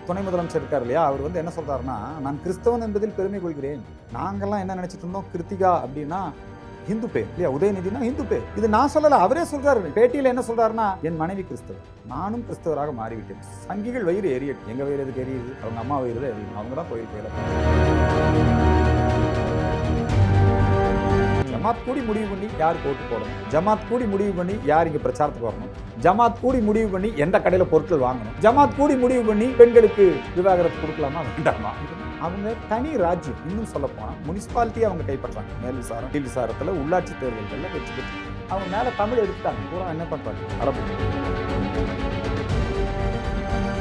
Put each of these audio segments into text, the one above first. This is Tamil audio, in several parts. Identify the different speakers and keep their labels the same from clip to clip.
Speaker 1: துணை முதலமைச்சர் இருக்கார் இல்லையா, அவர் வந்து என்ன சொல்றாருன்னா, நான் கிறிஸ்தவன் என்பதில் பெருமை கொள்கிறேன். நாங்கெல்லாம் என்ன நினைச்சிட்டு இருந்தோம், கிருத்திகா அப்படின்னா ஹிந்து பேர் இல்லையா, உதயநிதினா ஹிந்து பேர். இது நான் சொல்லல, அவரே சொல்றாரு. பேட்டியில என்ன சொல்றாருன்னா, என் மனைவி கிறிஸ்தவர், நானும் கிறிஸ்தவராக மாறிவிட்டேன். சங்கிகள் வயிறு எரியட்டும். எங்க வயிறு எதுக்கு எரியுது? அவங்க அம்மா வயிறு தான் எரியும். அவங்க தான் கோயில் போயில. ஜமாத் கூடி முடிவு பண்ணி யார் ஓட்டு போடணும், ஜமாத் கூடி முடிவு பண்ணி யார் இங்க பிரச்சாரத்துக்கு வரணும், ஜமாத் கூடி முடிவு பண்ணி எந்த கடையில பொருட்கள் வாங்கணும், ஜமாத் கூடி முடிவு பண்ணி பெண்களுக்கு விவாகரத்து கொடுக்கலாமா வேண்டாமா, அவங்க தனி ராஜ்யம். இன்னும் சொல்ல போனா முனிசிபாலிட்டியை அவங்க கைப்பற்றாங்க. மேல் விசாரம் கீழ் விசாரத்துல உள்ளாட்சி தேர்தல்கள்ல வெற்றி பெற்று அவங்க மேல தமிழ் எடுத்துட்டாங்க. பூரா என்ன பண்றாங்க, அரபு.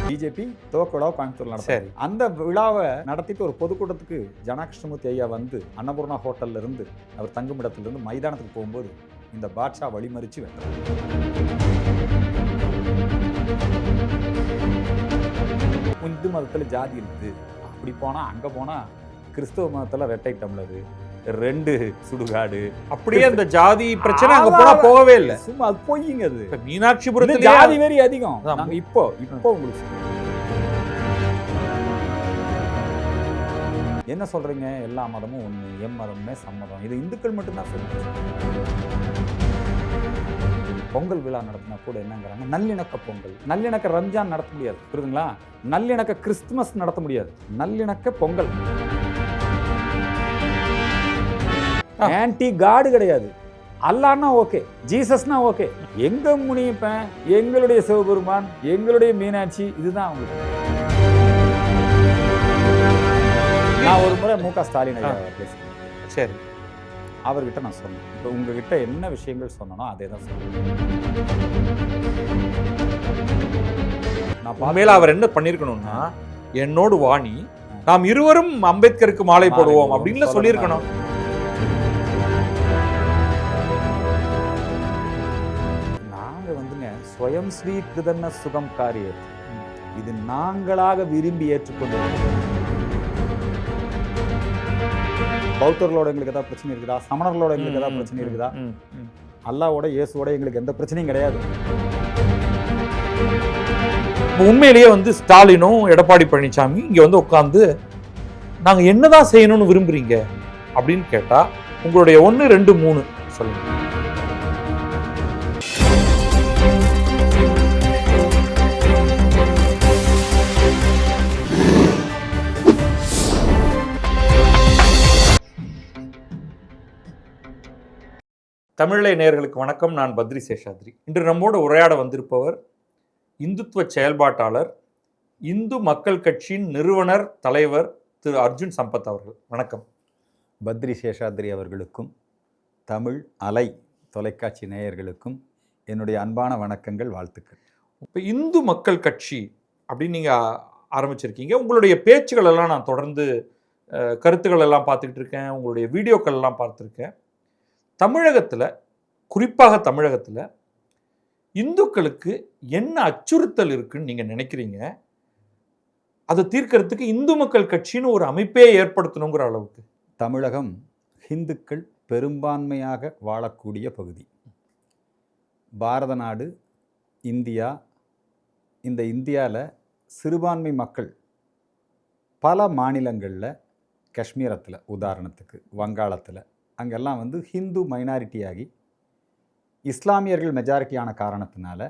Speaker 1: பிஜேபி துவக்க விழாவை கோயம்புத்தூர்ல நடத்தாரு. அந்த விழாவை நடத்திட்டு ஒரு பொதுக்கூட்டத்துக்கு ஜனா கிருஷ்ணமூர்த்தி ஐயா வந்து அன்னபூர்ணா ஹோட்டல்ல இருந்து அவர் தங்கும் இடத்துல இருந்து மைதானத்துக்கு போகும்போது இந்த பாட்ஷா வழிமறிச்சு வென்றார். இந்து மதத்துல ஜாதி இருக்குது, அப்படி போனா அங்க போனா கிறிஸ்தவ மதத்துல ரெட்டை டம்ளரு, 2 சுடுகாடு,
Speaker 2: அப்படியே அந்த ஜாதி பிரச்சனை அங்க போனா போகவே இல்லை.
Speaker 1: சும்மா அது போயிங்க. அது
Speaker 2: மீனாட்சிபுரத்துல
Speaker 1: ஜாதி வெறி அதிகம். நாங்க இப்போ உங்களுக்கு என்ன சொல்றீங்க, எல்லா மதமும் ஒண்ணு, எம் மதமுமே சம்மதம், இது இந்துக்கள் மட்டும்தான் சொல்லுங்க. பொங்கல் விழா நடத்தினா கூட என்னங்கிறாங்க, நல்லிணக்க பொங்கல். நல்லிணக்க ரம்ஜான் நடத்த முடியாது, புரியுதுங்களா? நல்லிணக்க கிறிஸ்துமஸ் நடத்த முடியாது, நல்லிணக்க பொங்கல். ஆன்டி காடு கிடையாது. அல்லாஹ்னா ஓகே, ஜீசஸ்னா ஓகே. எங்க முனியப்பன், எங்களுடைய சிவபெருமான், எங்களுடைய மீனாட்சி, இதுதான் அவங்களுக்கு. நான் ஒரு முறை மு க ஸ்டாலின் ஐயா பேசுறேன்.
Speaker 2: சரி,
Speaker 1: அவர்கிட்ட நான் சொன்னேன், இப்போ உங்ககிட்ட என்ன விஷயங்கள் சொன்னனோ அதே தான் சொன்னேன்.
Speaker 2: நான் மேல அவர் என்ன பண்ணிருக்கணும்னா, என்னோடு வாணி, நாம் இருவரும் அம்பேத்கருக்கு மாலை போடுவோம் அப்படின்னு சொல்லியிருக்கணும்.
Speaker 1: நாங்க வந்துங்க ஸ்வயம் ஸ்ரீகிருதன்ன சுகம் காரியம், இது நாங்களாக விரும்பி ஏற்றுக்கொண்டு. பௌத்தர்களோட எங்களுக்கு ஏதாவது பிரச்சனை இருக்குதா, சமணர்களோட எங்களுக்கு ஏதாவது பிரச்சனை இருக்குதா? அல்லாவோட இயேசுவோட எங்களுக்கு எந்த பிரச்சனையும் கிடையாது.
Speaker 2: உண்மையிலேயே வந்து ஸ்டாலினும் எடப்பாடி பழனிசாமி இங்க வந்து உட்கார்ந்து நாங்க என்னதான் செய்யணும்னு விரும்புறீங்க அப்படின்னு கேட்டா உங்களுடைய 1, 2, 3 சொல்லுங்க. தமிழை நேயர்களுக்கு வணக்கம். நான் பத்ரி சேஷாத்ரி. இன்று நம்மோடு உரையாட வந்திருப்பவர் இந்துத்துவ செயல்பாட்டாளர், இந்து மக்கள் கட்சியின் நிறுவனர் தலைவர் திரு அர்ஜுன் சம்பத் அவர்கள். வணக்கம்.
Speaker 1: பத்ரி சேஷாத்ரி அவர்களுக்கும் தமிழ் அலை தொலைக்காட்சி நேயர்களுக்கும் என்னுடைய அன்பான வணக்கங்கள், வாழ்த்துக்கள்.
Speaker 2: இப்போ இந்து மக்கள் கட்சி அப்படின்னு நீங்கள் ஆரம்பிச்சிருக்கீங்க. உங்களுடைய பேச்சுகள் எல்லாம் நான் தொடர்ந்து கருத்துக்கள் எல்லாம் பார்த்துக்கிட்டு இருக்கேன், உங்களுடைய வீடியோக்கள் எல்லாம் பார்த்துருக்கேன். தமிழகத்தில், குறிப்பாக தமிழகத்தில் இந்துக்களுக்கு என்ன அச்சுறுத்தல் இருக்குன்னு நீங்கள் நினைக்கிறீங்க? அதை தீர்க்கறதுக்கு இந்து மக்கள் கட்சின்னு ஒரு அமைப்பே ஏற்படுத்தணுங்கிற அளவுக்கு.
Speaker 1: தமிழகம் ஹிந்துக்கள் பெரும்பான்மையாக வாழக்கூடிய பகுதி. பாரத நாடு, இந்தியா, இந்த இந்தியாவில் சிறுபான்மை மக்கள் பல மாநிலங்களில், காஷ்மீரத்தில் உதாரணத்துக்கு, வங்காளத்தில், அங்கெல்லாம் வந்து ஹிந்து மைனாரிட்டியாகி இஸ்லாமியர்கள் மெஜாரிட்டியான காரணத்தினால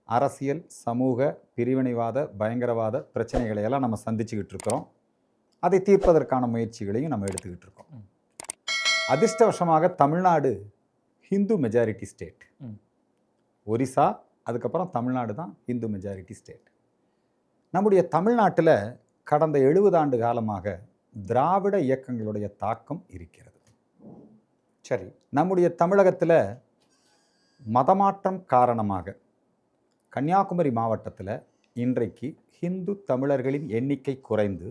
Speaker 1: அரசியல், சமூக, பிரிவினைவாத, பயங்கரவாத பிரச்சனைகளை எல்லாம் நம்ம சந்திச்சுக்கிட்டு இருக்கிறோம். அதை தீர்ப்பதற்கான முயற்சிகளையும் நம்ம எடுத்துக்கிட்டு இருக்கோம். அதிர்ஷ்டவசமாக தமிழ்நாடு ஹிந்து மெஜாரிட்டி ஸ்டேட். ஒரிசா, அதுக்கப்புறம் தமிழ்நாடு தான் ஹிந்து மெஜாரிட்டி ஸ்டேட். நம்முடைய தமிழ்நாட்டில் கடந்த 70 ஆண்டு காலமாக திராவிட இயக்கங்களுடைய தாக்கம் இருக்கிறது.
Speaker 2: சரி,
Speaker 1: நம்முடைய தமிழகத்தில் மதமாற்றம் காரணமாக கன்னியாகுமரி மாவட்டத்தில் இன்றைக்கு ஹிந்து தமிழர்களின் எண்ணிக்கை குறைந்து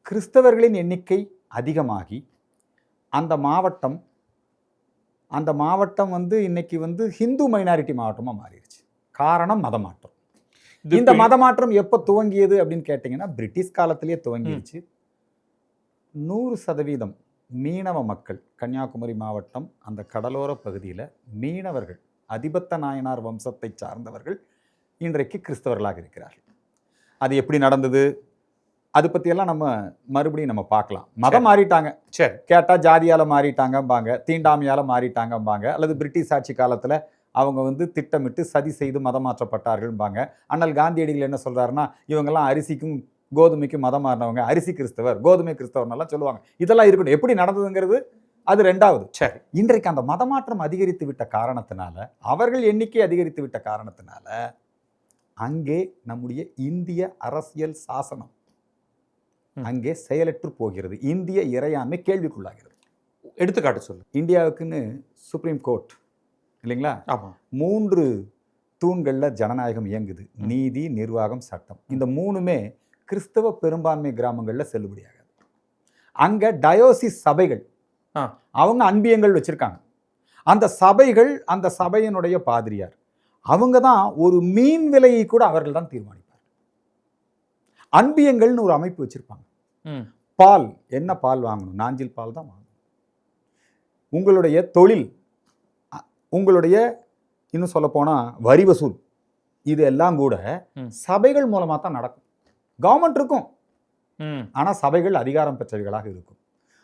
Speaker 1: கிறிஸ்தவர்களின் எண்ணிக்கை அதிகமாகி அந்த மாவட்டம் வந்து இன்னைக்கு வந்து ஹிந்து மைனாரிட்டி மாவட்டமாக மாறிடுச்சு. காரணம் மதமாற்றம். இந்த மதமாற்றம் எப்போ துவங்கியது அப்படின்னு கேட்டிங்கன்னா, பிரிட்டிஷ் காலத்திலேயே துவங்கிடுச்சு. 100% மீனவ மக்கள், கன்னியாகுமரி மாவட்டம் அந்த கடலோர பகுதியில் மீனவர்கள், அதிபத்த நாயனார் வம்சத்தை சார்ந்தவர்கள் இன்றைக்கு கிறிஸ்தவர்களாக இருக்கிறார்கள். அது எப்படி நடந்தது, அது பற்றியெல்லாம் நம்ம மறுபடியும் நம்ம பார்க்கலாம். மதம் மாறிட்டாங்க,
Speaker 2: சரி,
Speaker 1: கேட்டால் ஜாதியால் மாறிட்டாங்கம்பாங்க, தீண்டாமையால் மாறிட்டாங்கம்பாங்க, அல்லது பிரிட்டிஷ் ஆட்சி காலத்தில் அவங்க வந்து திட்டமிட்டு சதி செய்து மதம் மாற்றப்பட்டார்கள்பாங்க. அண்ணல் காந்தியடிகள் என்ன சொல்கிறாருன்னா, இவங்கெல்லாம் அரிசிக்கும் கோதுமைக்கும் மதம் மாறினவங்க, அரிசி கிறிஸ்தவர் கோதுமை கிறிஸ்தவர்னெல்லாம் சொல்லுவாங்க. இதெல்லாம் இருக்கட்டும், எப்படி நடந்ததுங்கிறது அது ரெண்டாவது.
Speaker 2: சரி.
Speaker 1: இன்றைக்கு அந்த மதமாற்றம் அதிகரித்து விட்ட காரணத்தினால, அவர்கள் எண்ணிக்கை அதிகரித்து விட்ட காரணத்தினால, அங்கே நம்முடைய இந்திய அரசியல் சாசனம் அங்கே செயலற்று போகிறது. இந்திய இறையாண்மை கேள்விக்குள்ளாகிறது.
Speaker 2: எடுத்துக்காட்டு சொல்லு.
Speaker 1: இந்தியாவுக்குன்னு சுப்ரீம் கோர்ட் இல்லைங்களா?
Speaker 2: ஆமா.
Speaker 1: 3 தூண்களில் ஜனநாயகம் இயங்குது. நீதி, நிர்வாகம், சட்டம். இந்த 3மே கிறிஸ்தவ பெரும்பான்மை கிராமங்களில் செல்லுபடியாகாது. அங்கே டயோசிஸ் சபைகள், அவங்க அன்பியங்கள் வச்சிருக்காங்க. அந்த சபைகள், அந்த சபையினுடைய பாதிரியார், அவங்க தான் ஒரு மீன் விலையை கூட அவர்கள் தான் தீர்மானிப்பார். அன்பியங்கள்னு ஒரு அமைப்பு வச்சிருப்பாங்க. பால், என்ன பால் வாங்கணும், நாஞ்சில் பால் தான் வாங்கணும். உங்களுடைய தொழில், உங்களுடைய இன்னும் சொல்ல போனா வரி வசூல், இது எல்லாம் கூட சபைகள் மூலமா தான் நடக்கும். கவர்மெண்ட் இருக்கும், ஆனா சபைகள் அதிகாரம் பெற்றவைகளாக இருக்கும்.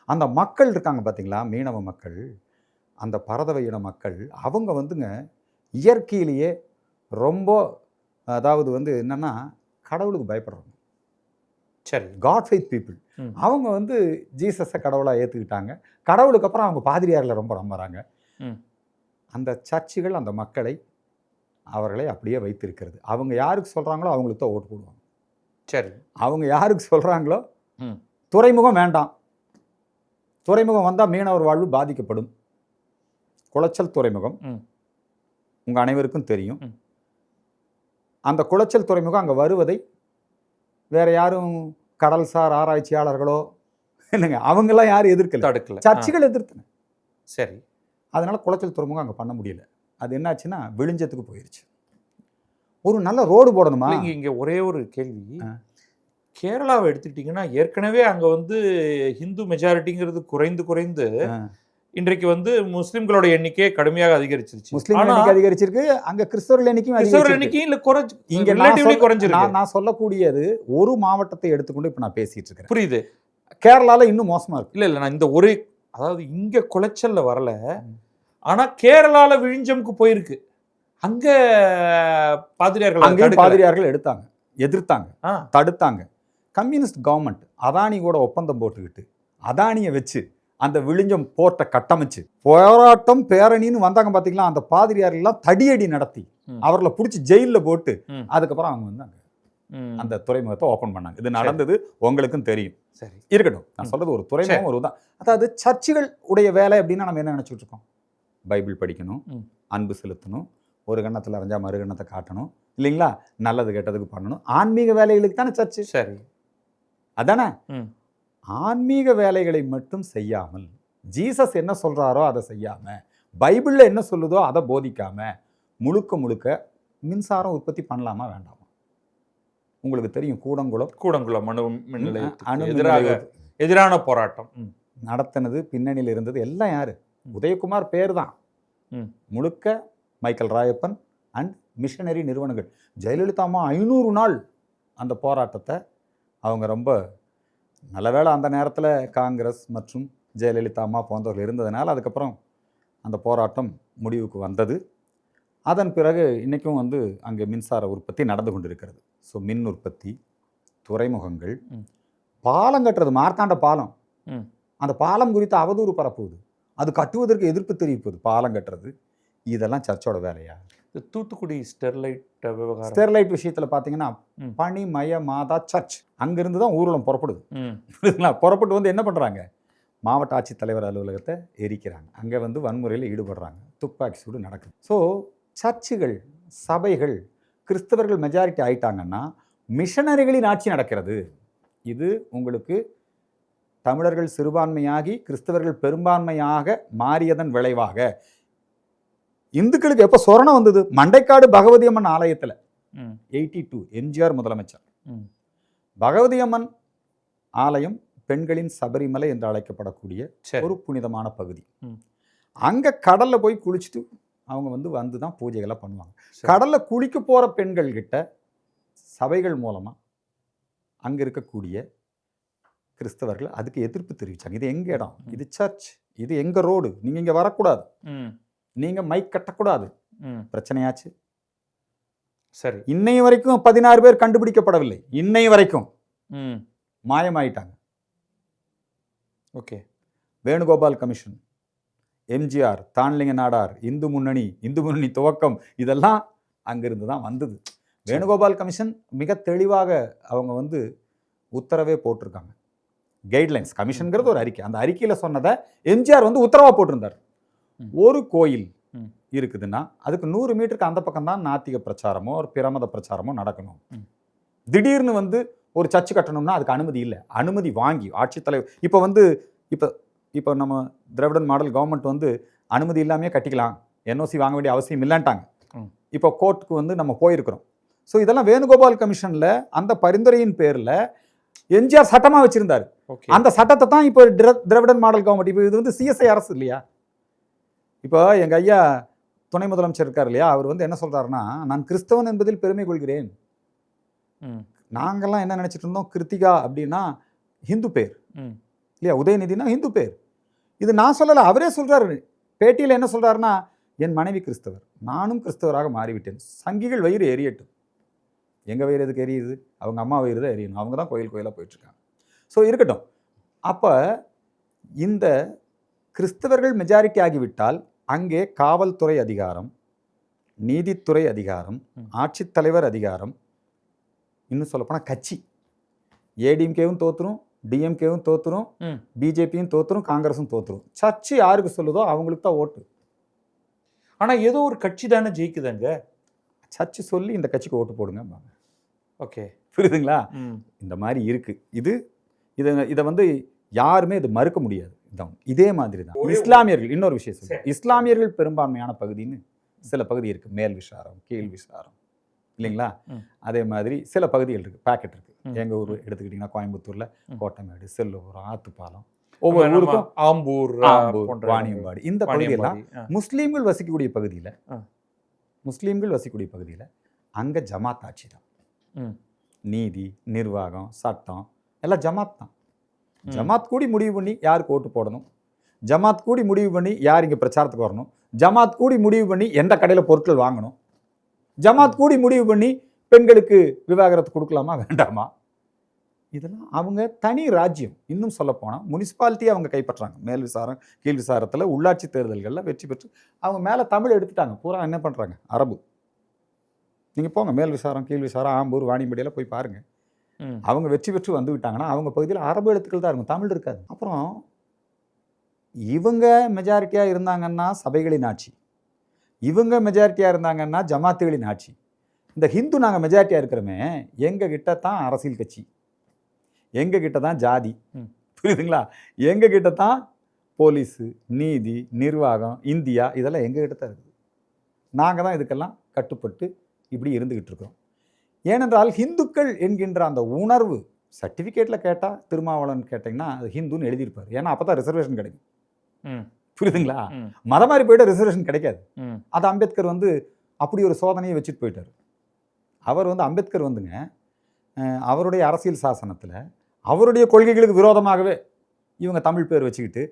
Speaker 1: அந்த மக்கள் இருக்காங்க பார்த்தீங்களா, மீனவ மக்கள், அந்த பரதவ இன மக்கள், அவங்க வந்துங்க இயற்கையிலேயே ரொம்ப, அதாவது வந்து என்னன்னா, கடவுளுக்கு பயப்படுறாங்க.
Speaker 2: சரி.
Speaker 1: God faith people. அவங்க வந்து ஜீசஸை கடவுளாக ஏற்றுக்கிட்டாங்க. கடவுளுக்கு அப்புறம் அவங்க பாதிரியாரில் ரொம்ப நம்புறாங்க. அந்த சர்ச்சுகள் அந்த மக்களை, அவர்களை அப்படியே வைத்திருக்கிறது. அவங்க யாருக்கு சொல்கிறாங்களோ அவங்களுக்கு தான் ஓட்டு போடுவாங்க.
Speaker 2: சரி. அவங்க
Speaker 1: யாருக்கு சொல்கிறாங்களோ, துறைமுகம் வேண்டாம், துறைமுகம் வந்தால் மீனவர் வாழ்வு பாதிக்கப்படும், குளச்சல் துறைமுகம் உங்கள் அனைவருக்கும் தெரியும். அந்த குளச்சல் துறைமுகம் அங்கே வருவதை வேற யாரும் கடல்சார் ஆராய்ச்சியாளர்களோ இல்லைங்க, அவங்கெல்லாம் யாரும் எதிர்க்கல,
Speaker 2: தடுக்கல,
Speaker 1: சர்ச்சுகள் எதிர்த்தன.
Speaker 2: சரி.
Speaker 1: அதனால குளச்சல் துறைமுகம் அங்கே பண்ண முடியல. அது என்னாச்சுன்னா விழிஞ்சத்துக்கு போயிருச்சு. ஒரு நல்ல ரோடு போடணுமா?
Speaker 2: இங்கே ஒரே ஒரு கேள்வி. கேரளாவை எடுத்துக்கிட்டிங்கன்னா, ஏற்கனவே அங்கே வந்து ஹிந்து மெஜாரிட்டிங்கிறது குறைந்து குறைந்து இன்றைக்கு வந்து முஸ்லிம்களோட எண்ணிக்கையே கடுமையாக அதிகரிச்சிருச்சு.
Speaker 1: முஸ்லிம் எண்ணிக்கை அதிகரிச்சிருக்கு, அங்க கிறிஸ்தவர்கள் எண்ணிக்கையும் இல்ல குறைஞ்சு. இங்க நான் சொல்லக்கூடியது ஒரு மாவட்டத்தை எடுத்துக்கொண்டு இப்ப நான் பேசிட்டு இருக்கேன்.
Speaker 2: புரியுது.
Speaker 1: கேரளால இன்னும் மோசமா இருக்கு.
Speaker 2: இல்ல நான் இந்த ஒரு, அதாவது இங்க குளச்சல்ல வரல, ஆனா கேரளால விழிஞ்சம்க்கு போயிருக்கு. அங்க
Speaker 1: பாதிரியார்கள் எடுத்தாங்க, எதிர்த்தாங்க, தடுத்தாங்க. கம்யூனிஸ்ட் கவர்மெண்ட் அதானி கூட ஒப்பந்தம் போட்டுக்கிட்டு அதானியை வச்சு அந்த விழிஞ்சம் போர்ட்டை கட்டமைச்சு போராட்டம் பேரணின்னு வந்தாங்க பார்த்தீங்களா, அந்த பாதிரியாரெல்லாம் தடியடி நடத்தி அவர்களை பிடிச்சி ஜெயிலில் போட்டு அதுக்கப்புறம் அவங்க வந்து அந்த துறைமுகத்தை ஓப்பன் பண்ணாங்க. இது நடந்தது, உங்களுக்கும் தெரியும். சரி, இருக்கட்டும். நான் சொல்றது ஒரு துறைமுகம் ஒரு தான். அதாவது சர்ச்சுகள் உடைய வேலை அப்படின்னா நம்ம என்ன நினச்சிட்டு இருக்கோம்? பைபிள் படிக்கணும், அன்பு செலுத்தணும், ஒரு கண்ணத்தில் அரைஞ்சா மறு கண்ணத்தை காட்டணும் இல்லைங்களா, நல்லது கெட்டதுக்கு பண்ணணும், ஆன்மீக வேலைகளுக்கு தானே சர்ச்சு. சரி, அதானே. ஆன்மீக வேலைகளை மட்டும் செய்யாமல், ஜீசஸ் என்ன சொல்றாரோ அதை செய்யாம, பைபிள்ல என்ன சொல்லுதோ அதை போதிக்காம, முழுக்க முழுக்க மின்சாரம் உற்பத்தி பண்ணலாமா வேண்டாமா? உங்களுக்கு தெரியும், கூடங்குளம்
Speaker 2: எதிரான போராட்டம்
Speaker 1: நடத்தினது, பின்னணியில் இருந்தது எல்லாம் யாரு? உதயகுமார் பேர் தான். முழுக்க மைக்கேல் ராயப்பன் அண்ட் மிஷனரி நிறுவனங்கள். ஜெயலலிதா அம்மா 500 நாள் அந்த போராட்டத்தை அவங்க ரொம்ப நல்ல வேளை அந்த நேரத்தில் காங்கிரஸ் மற்றும் ஜெயலலிதா அம்மா போன்றவர்கள் இருந்ததுனால அதுக்கப்புறம் அந்த போராட்டம் முடிவுக்கு வந்தது. அதன் பிறகு இன்றைக்கும் வந்து அங்கே மின்சார உற்பத்தி நடந்து கொண்டிருக்கிறது. ஸோ மின் உற்பத்தி, துறைமுகங்கள், பாலம் கட்டுறது, மார்த்தாண்ட பாலம், அந்த பாலம் குறித்து அவதூறு பரப்புவது, அது கட்டுவதற்கு எதிர்ப்பு தெரிவிப்பது, பாலம் கட்டுறது, இதெல்லாம் சர்ச்சோட வேலையா?
Speaker 2: தூத்துக்குடி ஸ்டெர்லைட்
Speaker 1: விஷயத்தில் பார்த்தீங்கன்னா, பனிமய மாதா சர்ச் அங்கிருந்து தான் ஊர்வலம் புறப்படுது. புறப்பட்டு வந்து என்ன பண்ணுறாங்க? மாவட்ட ஆட்சித்தலைவர் அலுவலகத்தை எரிக்கிறாங்க. அங்கே வந்து வன்முறையில் ஈடுபடுறாங்க, துப்பாக்கி சூடு நடக்குது. ஸோ சர்ச்சுகள், சபைகள், கிறிஸ்தவர்கள் மெஜாரிட்டி ஆயிட்டாங்கன்னா மிஷனரிகளின் ஆட்சி நடக்கிறது. இது உங்களுக்கு தமிழர்கள் சிறுபான்மையாகி கிறிஸ்தவர்கள் பெரும்பான்மையாக மாறியதன் விளைவாக இந்துக்களுக்கு எப்போ சொரணம் வந்தது? மண்டைக்காடு பகவதி அம்மன் ஆலயத்தில் 82 எம்ஜிஆர் முதலமைச்சர். பகவதி அம்மன் ஆலயம் பெண்களின் சபரிமலை என்று அழைக்கப்படக்கூடிய ஒரு புனிதமான பகுதி. அங்கே கடலில் போய் குளிச்சுட்டு அவங்க வந்து தான் பூஜைகளை பண்ணுவாங்க. கடலில் குளிக்க போகிற பெண்கள் கிட்ட சபைகள் மூலமாக அங்கே இருக்கக்கூடிய கிறிஸ்தவர்கள் அதுக்கு எதிர்ப்பு தெரிவித்தாங்க. இது எங்கள் இடம், இது சர்ச், இது எங்கள் ரோடு, நீங்கள் இங்கே வரக்கூடாது, நீங்கள் மைக் கட்டக்கூடாது. பிரச்சனையாச்சு.
Speaker 2: சரி.
Speaker 1: இன்னைய வரைக்கும் 16 பேர் கண்டுபிடிக்கப்படவில்லை. இன்னைய வரைக்கும் மாயமாயிட்டாங்க.
Speaker 2: ஓகே.
Speaker 1: வேணுகோபால் கமிஷன், எம்ஜிஆர், தான்லிங்க நாடார், இந்து முன்னணி துவக்கம், இதெல்லாம் அங்கிருந்து தான் வந்தது. வேணுகோபால் கமிஷன் மிக தெளிவாக அவங்க வந்து உத்தரவே போட்டிருக்காங்க. கைட்லைன்ஸ், கமிஷன்கிறது ஒரு அறிக்கை. அந்த அறிக்கையில் சொன்னதை எம்ஜிஆர் வந்து உத்தரவாக போட்டிருந்தார். ஒரு கோயில் இருக்குதுன்னா அதுக்கு 100 மீட்டருக்கு அந்த பக்கம் தான் நாத்திக பிரச்சாரமோ ஒரு பிரமத பிரச்சாரமோ நடக்கணும். திடீர்னு வந்து ஒரு சர்ச்சு கட்டணும்னா அதுக்கு அனுமதி இல்லை. அனுமதி வாங்கி ஆட்சித்தலைவர் இப்போ நம்ம திராவிடன் மாடல் கவர்மெண்ட் வந்து அனுமதி இல்லாமே கட்டிக்கலாம், என்ஓசி வாங்க வேண்டிய அவசியம் இல்லைன்ட்டாங்க. இப்போ கோர்ட்டுக்கு வந்து நம்ம போயிருக்கிறோம். ஸோ இதெல்லாம் வேணுகோபால் கமிஷனில் அந்த பரிந்துரையின் பேரில் எம்ஜிஆர் சட்டமாக வச்சிருந்தார். அந்த சட்டத்தை தான் இப்போ திராவிடன் மாடல் கவர்மெண்ட், இப்போ இது வந்து சிஎஸ்ஐ அரசு இல்லையா? இப்போ எங்கள் ஐயா துணை முதலமைச்சர் இருக்கார் இல்லையா, அவர் வந்து என்ன சொல்கிறாருன்னா, நான் கிறிஸ்தவன் என்பதில் பெருமை கொள்கிறேன். நாங்கள்லாம் என்ன நினச்சிட்டு இருந்தோம், கிருத்திகா அப்படின்னா ஹிந்து பேர் இல்லையா, உதயநிதினா ஹிந்து பேர். இது நான் சொல்லலை, அவரே சொல்கிறாரு பேட்டியில். என்ன சொல்கிறாருன்னா, என் மனைவி கிறிஸ்தவர், நானும் கிறிஸ்தவராக மாறிவிட்டேன், சங்கிகள் வயிறு எரியட்டும். எங்கள் வயிறு எதுக்கு எரியுது? அவங்க அம்மா வயிறு தான் எரியணும், அவங்க தான் கோயிலாக போயிட்டுருக்காங்க. ஸோ இருக்கட்டும். அப்போ இந்த கிறிஸ்தவர்கள் மெஜாரிட்டி ஆகிவிட்டால் அங்கே காவல்துறை அதிகாரம், நீதித்துறை அதிகாரம், ஆட்சித்தலைவர் அதிகாரம், இன்னும் சொல்லப்போனால் கட்சி, ஏடிஎம்கேவும் தோற்றுரும், டிஎம்கேவும் தோற்றுரும், பிஜேபியும் தோற்றுரும், காங்கிரஸும் தோற்றுரும். சர்ச்சு யாருக்கு சொல்லுதோ அவங்களுக்கு தான் ஓட்டு.
Speaker 2: ஆனால் ஏதோ ஒரு கட்சி தானே ஜெயிக்குதுங்க.
Speaker 1: சர்ச்சு சொல்லி இந்த கட்சிக்கு ஓட்டு போடுங்க.
Speaker 2: ஓகே,
Speaker 1: புரியுதுங்களா? இந்த மாதிரி இருக்குது. இதை வந்து யாருமே இது மறுக்க முடியாது. இதே மாதிரி தான் இஸ்லாமியர்கள். இன்னொரு விஷயம் சொல்லுங்கள், இஸ்லாமியர்கள் பெரும்பான்மையான பகுதின்னு சில பகுதி இருக்குது. மேல் விசாரம், கீழ் விசாரம் இல்லைங்களா? அதே மாதிரி சில பகுதிகள் இருக்குது, பேக்கெட் இருக்குது. எங்கள் ஊர் எடுத்துக்கிட்டிங்கன்னா கோயம்புத்தூரில் கோட்டமேடு, செல்லூரம், ஆத்துப்பாலம், ஒவ்வொரு ஊருக்கும்
Speaker 2: ஆம்பூர்,
Speaker 1: வாணியம்பாடி, இந்த பகுதியெல்லாம் முஸ்லீம்கள் வசிக்கக்கூடிய பகுதியில் அங்கே ஜமாத் ஆட்சி தான். நீதி, நிர்வாகம், சட்டம் எல்லாம் ஜமாத் தான். ஜமாத் கூடி முடிவு பண்ணி யாருக்கு ஓட்டு போடணும், ஜமாத் கூடி முடிவு பண்ணி யார் இங்கே பிரச்சாரத்துக்கு வரணும், ஜமாத் கூடி முடிவு பண்ணி எந்த கடையில் பொருட்கள் வாங்கணும், ஜமாத் கூடி முடிவு பண்ணி பெண்களுக்கு விவாகரத்து கொடுக்கலாமா வேண்டாமா, இதெல்லாம் அவங்க தனி ராஜ்யம். இன்னும் சொல்லப்போனால் முனிசிபாலிட்டியை அவங்க கைப்பற்றாங்க. மேல் விசாரம், கீழ் விசாரத்தில் உள்ளாட்சி தேர்தல்களில் வெற்றி பெற்று அவங்க மேலே தமிழ் எடுத்துட்டாங்க. பூரா என்ன பண்ணுறாங்க, அரபு. நீங்கள் போங்க, மேல் விசாரம், கீழ் விசாரம், ஆம்பூர், வாணியம்பாடியில் போய் பாருங்கள். அவங்க வெற்றி பெற்று வந்து விட்டாங்கன்னா அவங்க பகுதியில் அரபு எழுத்துக்கள் தான் இருக்கும், தமிழ் இருக்காது. அப்புறம் இவங்க மெஜாரிட்டியாக இருந்தாங்கன்னா சபைகளின் ஆட்சி, இவங்க மெஜாரிட்டியாக இருந்தாங்கன்னா ஜமாத்துகளின் ஆட்சி. இந்த ஹிந்து நாங்கள் மெஜாரிட்டியாக இருக்கிறோமே, எங்கள் கிட்ட தான் அரசியல் கட்சி, எங்கள் கிட்ட தான் ஜாதி, புரியுதுங்களா? எங்கள் கிட்ட தான் போலீஸு, நீதி, நிர்வாகம், இந்தியா, இதெல்லாம் எங்கள் கிட்ட தான் இருக்குது. நாங்கள் தான் இதுக்கெல்லாம் கட்டுப்பட்டு இப்படி இருந்துக்கிட்டு இருக்கோம். ஏனென்றால் ஹிந்துக்கள் என்கின்ற அந்த உணர்வு சர்டிஃபிகேட்டில் கேட்டால் திருமாவளவன் கேட்டிங்கன்னா அது ஹிந்துன்னு எழுதியிருப்பார். ஏன்னா அப்போ தான் ரிசர்வேஷன் கிடைக்கும், புரியுதுங்களா? மதம் மாதிரி போய்ட்டு ரிசர்வேஷன் கிடைக்காது. அது அம்பேத்கர் வந்து அப்படி ஒரு சோதனையை வச்சுட்டு போயிட்டார். அவர் வந்து அம்பேத்கர் வந்துங்க அவருடைய அரசியல் சாசனத்தில் அவருடைய கொள்கைகளுக்கு விரோதமாகவே இவங்க தமிழ் பேர் வச்சுக்கிட்டு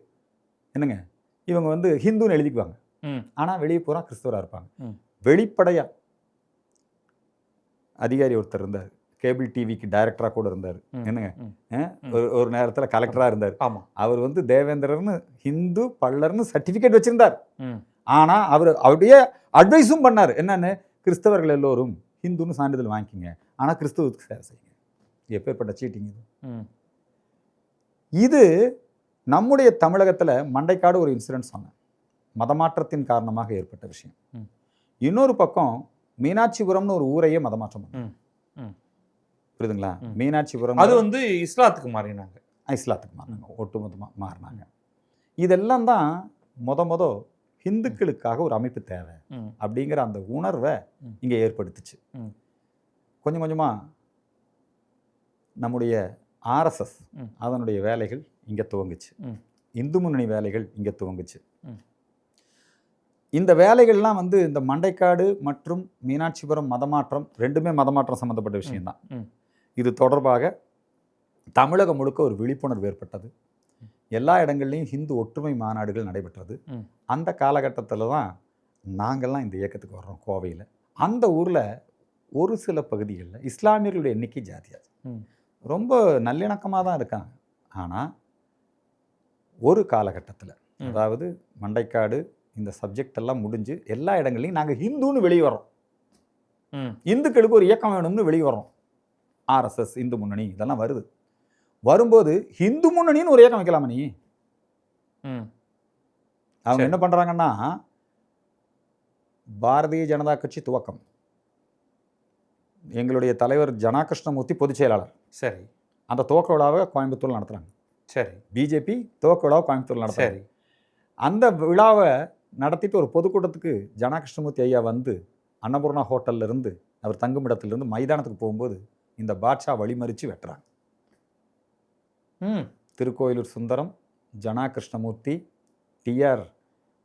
Speaker 1: என்னங்க இவங்க வந்து ஹிந்துன்னு எழுதிக்குவாங்க. ஆனால் வெளியே பூரா கிறிஸ்தவராக இருப்பாங்க. வெளிப்படையாக அதிகாரி ஒருத்தர் இருந்தார், கேபிள் டிவிக்கு டைரக்டராக கூட இருந்தார். என்னங்க ஒரு நேரத்தில் கலெக்டராக இருந்தார். அவர் வந்து தேவேந்திரர்னு ஹிந்து பல்லர்னு சர்டிஃபிகேட் வச்சிருந்தார். ஆனால் அவர் அவருடைய அட்வைஸும் பண்ணார். என்னன்னு, கிறிஸ்தவர்கள் எல்லோரும் ஹிந்துன்னு சான்றிதழ் வாங்கிக்கிங்க, ஆனால் கிறிஸ்தவத்துக்கு சேவை செய்யுங்க. எப்பேற்பட்ட சீட்டிங் இது! இது நம்முடைய தமிழகத்தில் மண்டைக்காடு ஒரு இன்சிடென்ட் சொன்னேன், மதமாற்றத்தின் காரணமாக ஏற்பட்ட விஷயம். இன்னொரு பக்கம் மீனாட்சிபுரம்னு ஒரு ஊரையே மதமாற்றம் பண்ணாங்க, புரியுதுங்களா? மீனாட்சிபுரம்
Speaker 2: அது வந்து இஸ்லாத்துக்கு மாறினாங்க,
Speaker 1: ஒட்டுமொத்தமாக மாறினாங்க. இதெல்லாம் தான் மொத ஹிந்துக்களுக்காக ஒரு அமைப்பு தேவை அப்படிங்கிற அந்த உணர்வை இங்கே ஏற்படுத்துச்சு. கொஞ்சம் கொஞ்சமாக நம்முடைய ஆர்எஸ்எஸ் அதனுடைய வேலைகள் இங்கே துவங்குச்சு, இந்து முன்னணி வேலைகள் இங்கே துவங்குச்சு. இந்த வேலைகள்லாம் வந்து இந்த மண்டைக்காடு மற்றும் மீனாட்சிபுரம் மதமாற்றம் ரெண்டுமே மதமாற்றம் சம்மந்தப்பட்ட விஷயம்தான். இது தொடர்பாக தமிழகம் முழுக்க ஒரு விழிப்புணர்வு ஏற்பட்டது. எல்லா இடங்கள்லையும் ஹிந்து ஒற்றுமை மாநாடுகள் நடைபெற்றது. அந்த காலகட்டத்தில் தான் நாங்கள்லாம் இந்த இயக்கத்துக்கு வர்றோம் கோவையில். அந்த ஊரில் ஒரு சில பகுதிகளில் இஸ்லாமியர்களுடைய எண்ணிக்கை ஜாதியாது, ரொம்ப நல்லிணக்கமாக தான் இருக்காங்க. ஆனால் ஒரு காலகட்டத்தில், அதாவது மண்டைக்காடு இந்த சப்ஜெக்ட் எல்லாம் முடிஞ்சு எல்லா இடங்கள்லையும் நாங்கள் ஹிந்துன்னு வெளியே வரோம், இந்துக்களுக்கு ஒரு இயக்கம் வேணும்னு வெளியே வரோம். ஆர்எஸ்எஸ், இந்து முன்னணி இதெல்லாம் வருது. வரும்போது ஹிந்து முன்னணின்னு ஒரு இயக்கம் வைக்கலாமா நீ? அவங்க என்ன பண்ணுறாங்கன்னா, பாரதிய ஜனதா கட்சி துவக்கம், எங்களுடைய தலைவர் ஜனா கிருஷ்ணமூர்த்தி பொதுச் செயலாளர்.
Speaker 2: சரி.
Speaker 1: அந்த துவக்க விழாவை கோயம்புத்தூரில் நடத்துகிறாங்க.
Speaker 2: சரி.
Speaker 1: பிஜேபி துவக்க விழாவை கோயம்புத்தூரில் நடத்துறாங்க. அந்த விழாவை நடத்திட்டு ஒரு பொதுக்கூட்டத்துக்கு ஜனா கிருஷ்ணமூர்த்தி ஐயா வந்து அன்னபூர்ணா ஹோட்டல்ல இருந்து அவர் தங்குமிடத்திலிருந்து மைதானத்துக்கு போகும்போது இந்த பாட்ஷா வழிமறித்து வெட்டுறாங்க. திருக்கோயிலூர் சுந்தரம், ஜனா கிருஷ்ணமூர்த்தி, டிஆர்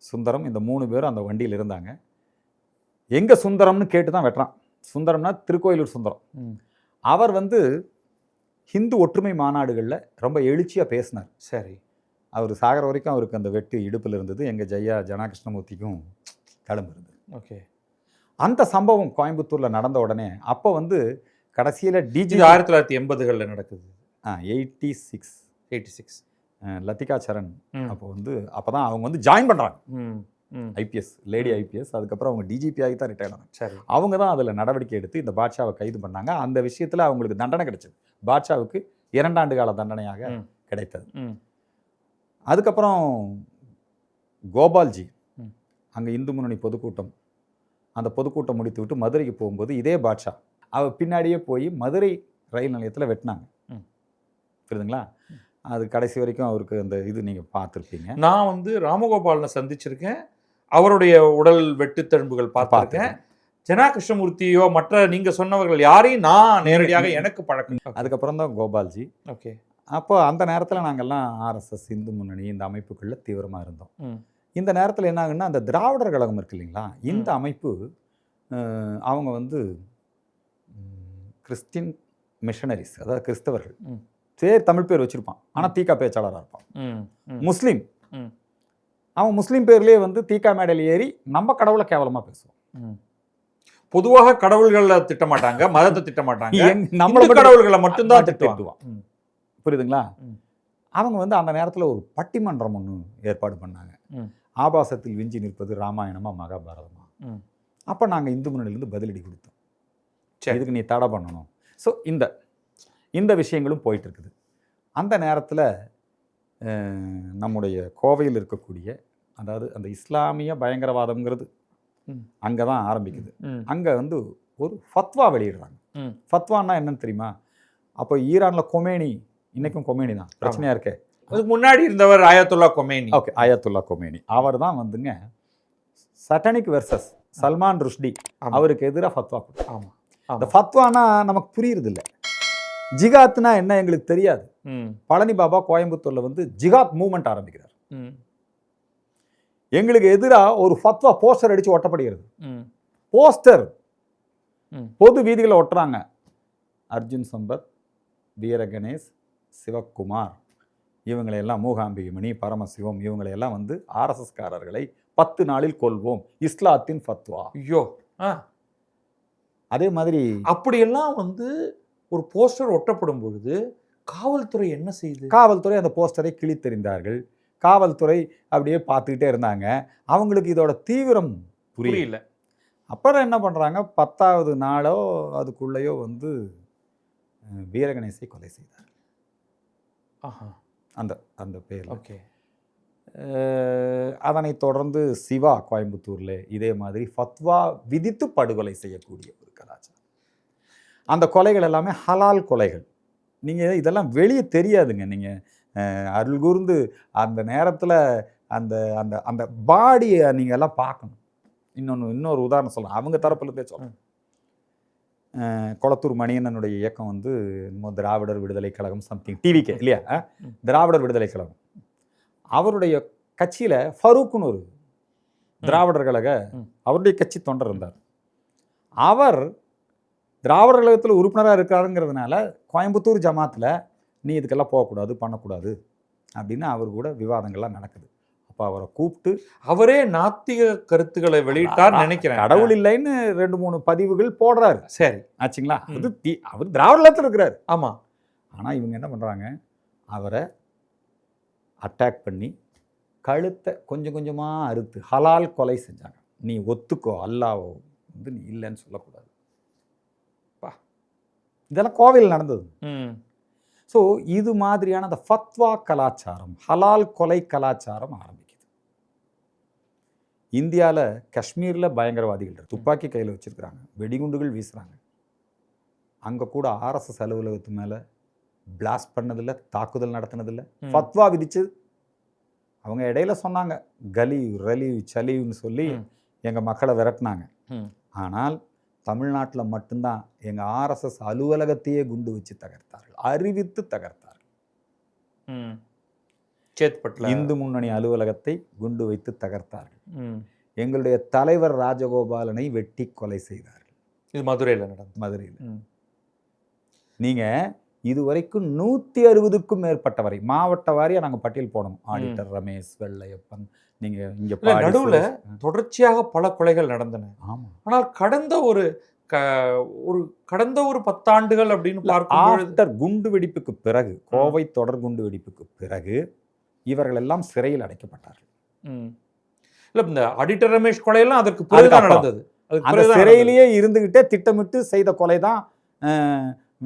Speaker 1: சுந்தரம், இந்த 3 பேரும் அந்த வண்டியில் இருந்தாங்க. எங்கே சுந்தரம்னு கேட்டு தான் வெட்டுறான். சுந்தரம்னா திருக்கோயிலூர் சுந்தரம். அவர் வந்து ஹிந்து ஒற்றுமை மாநாடுகளில் ரொம்ப எழுச்சியாக பேசினார்.
Speaker 2: சரி.
Speaker 1: அவர் சாகர வரைக்கும் அவருக்கு அந்த வெட்டு இடுப்பில் இருந்தது. எங்கள் ஜெயா ஜனா கிருஷ்ணமூர்த்திக்கும் கிளம்பு இருந்தது.
Speaker 2: ஓகே.
Speaker 1: அந்த சம்பவம் கோயம்புத்தூரில் நடந்த உடனே அப்போ வந்து கடைசியில் டிஜி
Speaker 2: 1980களில் நடக்குது.
Speaker 1: 86 லத்திகா சரண் அப்போ வந்து அப்போ தான் அவங்க வந்து ஜாயின் பண்ணுறாங்க ஐபிஎஸ், லேடி ஐபிஎஸ். அதுக்கப்புறம் அவங்க டிஜிபி ஆகி தான் ரிட்டையர் ஆனாங்க.
Speaker 2: சரி.
Speaker 1: அவங்க தான் அதில் நடவடிக்கை எடுத்து இந்த பாட்ஷாவை கைது பண்ணாங்க. அந்த விஷயத்தில் அவங்களுக்கு தண்டனை கிடைச்சது. பாட்ஷாவுக்கு 2 ஆண்டு கால தண்டனையாக கிடைத்தது. அதுக்கப்புறம் கோபால்ஜி அங்கே இந்து முன்னணி பொதுக்கூட்டம், அந்த பொதுக்கூட்டம் முடித்து விட்டு மதுரைக்கு போகும்போது இதே பாட்ஷா அவர் பின்னாடியே போய் மதுரை ரயில் நிலையத்தில் வெட்டினாங்க. புரியுதுங்களா? அது கடைசி வரைக்கும் அவருக்கு அந்த இது நீங்கள் பார்த்துருப்பீங்க.
Speaker 2: நான் வந்து ராமகோபாலனை சந்திச்சிருக்கேன், அவருடைய உடல் வெட்டுத்தழும்புகள் பார்த்துருக்கேன். ஜனா கிருஷ்ணமூர்த்தியோ மற்ற நீங்கள் சொன்னவர்கள் யாரையும் நான் நேரடியாக எனக்கு பழக்கம்.
Speaker 1: அதுக்கப்புறம் தான் கோபால்ஜி.
Speaker 2: ஓகே.
Speaker 1: அப்போ அந்த நேரத்தில் நாங்கள்லாம் ஆர்எஸ்எஸ், இந்து முன்னணி இந்த அமைப்புகளில் தீவிரமாக இருந்தோம். இந்த நேரத்தில் என்ன ஆகுன்னா, அந்த திராவிடர் கழகம் இருக்கு இல்லைங்களா, இந்த அமைப்பு அவங்க வந்து கிறிஸ்டின் மிஷனரிஸ், அதாவது கிறிஸ்தவர்கள், தமிழ் பேர் வச்சுருப்பான், ஆனால் தீகா பேச்சாளராக இருப்பான். முஸ்லீம், அவன் முஸ்லீம் பேர்லேயே வந்து தீகா மேடையில் ஏறி நம்ம கடவுளை கேவலமாக பேசுவான்.
Speaker 2: பொதுவாக கடவுள்களை திட்டமாட்டாங்க, மதத்தை திட்டமாட்டாங்க,
Speaker 1: நம்மளோட
Speaker 2: கடவுள்களை மட்டும்தான் திட்டுவான்.
Speaker 1: புரியுதுங்களா? அவங்க வந்து அந்த நேரத்தில் ஒரு பட்டிமன்றம் ஒன்று ஏற்பாடு பண்ணாங்க. ஆபாசத்தில் விஞ்சி நிற்பது ராமாயணமா மகாபாரதமா? அப்போ நாங்கள் இந்து முன்னணியிலேருந்து பதிலடி கொடுத்தோம், இதுக்கு நீ தடை பண்ணணும். ஸோ இந்த விஷயங்களும் போயிட்டு இருக்குது. அந்த நேரத்தில் நம்முடைய கோவையில் இருக்கக்கூடிய, அதாவது அந்த இஸ்லாமிய பயங்கரவாதம்ங்கிறது அங்கே தான் ஆரம்பிக்குது. அங்கே வந்து ஒரு ஃபத்வா வெளியிடுறாங்க. ஃபத்வான்னா என்னன்னு தெரியுமா? அப்போ ஈரானில் கொமேனி, இன்னைக்கும் கொமேனி தான் பிரச்சனையாக இருக்கே.
Speaker 2: அதுக்கு முன்னாடி இருந்தவர் Ayatollah Khomeini.
Speaker 1: Okay, Ayatollah Khomeini அவர் தான் வந்துங்க சட்டனிக் வெர்சஸ் சல்மான் ருஷ்டி, அவருக்கு எதிராக ஃபத்வா கொடுத்தார்.
Speaker 2: ஆமாம்.
Speaker 1: அந்த ஃபத்வானா நமக்கு புரியுறது இல்லை. ஜிகாத்னா என்ன எங்களுக்கு தெரியாது. பழனி பாபா கோயம்புத்தூரில் வந்து ஜிகாத் மூவ்மெண்ட் ஆரம்பிக்கிறார். எங்களுக்கு எதிராக ஒரு ஃபத்வா போஸ்டர் அடித்து ஒட்டப்படுகிறது. போஸ்டர் பொது வீதிகளை ஒட்டுறாங்க. அர்ஜுன் சம்பத், வீர கணேஷ், சிவக்குமார், இவங்களையெல்லாம் மூகாம்பிகமணி, பரமசிவம், இவங்களையெல்லாம் வந்து ஆர்எஸ்எஸ்காரர்களை 10 நாளில் கொல்வோம், இஸ்லாத்தின் ஃபத்வா.
Speaker 2: ஐயோ!
Speaker 1: அதே மாதிரி
Speaker 2: அப்படியெல்லாம் வந்து ஒரு போஸ்டர் ஒட்டப்படும் பொழுது காவல்துறை என்ன செய்யுது?
Speaker 1: காவல்துறை அந்த போஸ்டரை கிழித்தெறிந்தார்கள். காவல்துறை அப்படியே பார்த்துக்கிட்டே இருந்தாங்க. அவங்களுக்கு இதோட தீவிரம் புரியல. அப்புறம் என்ன பண்ணுறாங்க, 10வது நாளோ அதுக்குள்ளேயோ வந்து வீரகணேசை கொலை செய்தார். அந்த பேர்.
Speaker 2: ஓகே.
Speaker 1: அதனை தொடர்ந்து சிவா கோயம்புத்தூரில் இதே மாதிரி ஃபத்வா விதித்து படுகொலை செய்யக்கூடிய ஒரு கலாச்சாரம். அந்த கொலைகள் எல்லாமே ஹலால் கொலைகள். நீங்கள் இதெல்லாம் வெளியே தெரியாதுங்க. நீங்கள் அருள் கூர்ந்து அந்த நேரத்தில் அந்த அந்த அந்த பாடியை நீங்கள் எல்லாம் பார்க்கணும். இன்னொரு உதாரணம் சொல்லலாம், அவங்க தரப்புலேருந்தே சொல்லணும். கொளத்தூர் மணியண்ணனுடைய இயக்கம் வந்து திராவிடர் விடுதலை கழகம் சம்திங், டிவிகே இல்லையா, திராவிடர் விடுதலை கழகம். அவருடைய கட்சியில் ஃபரூக்குன்னு ஒரு திராவிடர் கழக அவருடைய கட்சி தொண்டர் இருந்தார். அவர் திராவிடர் கழகத்தில் உறுப்பினராக இருக்காருங்கிறதுனால கோயம்புத்தூர் ஜமாத்தில் நீ இதுக்கெல்லாம் போகக்கூடாது, பண்ணக்கூடாது அப்படின்னு அவர் கூட விவாதங்கள்லாம் நடக்குது. அப்போ அவரை கூப்பிட்டு
Speaker 2: அவரே நாத்திக கருத்துக்களை வெளியிட்டார் நினைக்கிறேன்.
Speaker 1: கடவுள் இல்லைன்னு 2-3 பதிவுகள் போடுறாரு.
Speaker 2: சரி
Speaker 1: ஆச்சுங்களா? அது அவர் திராவிடத்தில் இருக்கிறார்.
Speaker 2: ஆமா.
Speaker 1: ஆனால் இவங்க என்ன பண்ணுறாங்க, அவரை அட்டாக் பண்ணி கழுத்தை கொஞ்சம் கொஞ்சமாக அறுத்து ஹலால் கொலை செஞ்சாங்க. நீ ஒத்துக்கோ, அல்லாஹ் வந்து நீ இல்லைன்னு சொல்லக்கூடாது. இதெல்லாம் கோவையில் நடந்தது. ஸோ இது மாதிரியான அந்த ஃபத்வா கலாச்சாரம், ஹலால் கொலை கலாச்சாரம் ஆரம்பிக்குது. இந்தியாவில் காஷ்மீரில் பயங்கரவாதிகள் துப்பாக்கி கையில் வச்சுருக்கிறாங்க, வெடிகுண்டுகள் வீசுகிறாங்க. அங்கே கூட ஆர்எஸ்எஸ் அலுவலகத்து மேலே பிளாஸ்ட் பண்ணதில்லை, தாக்குதல் நடத்தினதில்லை, ஃபத்வா விதிச்சு. அவங்க இடையில சொன்னாங்க கலீவ் ரலீவ் சலீவ்னு சொல்லி எங்கள் மக்களை விரட்டினாங்க. ஆனால் தமிழ்நாட்டில் மட்டும்தான் எங்கள் ஆர்எஸ்எஸ் அலுவலகத்தையே குண்டு வச்சு தகர்த்தார்கள், அறிவித்து தகர்த்தார்கள். இந்து முன்னணி அலுவலகத்தை குண்டு வைத்து தகர்த்தார்கள். எங்களுடைய தலைவர் ராஜகோபாலனை வெட்டி கொலை செய்தார்கள்.
Speaker 2: இது மதுரையில் நடந்தது.
Speaker 1: மதுரையில் நீங்கள் இதுவரைக்கும் 160க்கும் மேற்பட்டவரை மாவட்ட வாரியாக நாங்கள் பட்டியல் போடணும். ஆடிட்டர் ரமேஷ், வெள்ளையப்பன், நீங்கள் இங்கே
Speaker 2: நடுவில் தொடர்ச்சியாக பல கொலைகள் நடந்தன.
Speaker 1: ஆமாம்.
Speaker 2: ஆனால் கடந்த ஒரு 10 ஆண்டுகள் அப்படின்னு பார்க்கும்
Speaker 1: குண்டு வெடிப்புக்கு பிறகு, கோவை தொடர் குண்டு வெடிப்புக்கு பிறகு இவர்கள் எல்லாம் சிறையில் அடைக்கப்பட்டார்கள்.
Speaker 2: இல்லை, இந்த ஆடிட்டர் ரமேஷ் கொலையெல்லாம் அதற்கு பிறகுதான் நடந்தது.
Speaker 1: அந்த சிறையிலேயே இருந்துகிட்டே திட்டமிட்டு செய்த கொலை தான்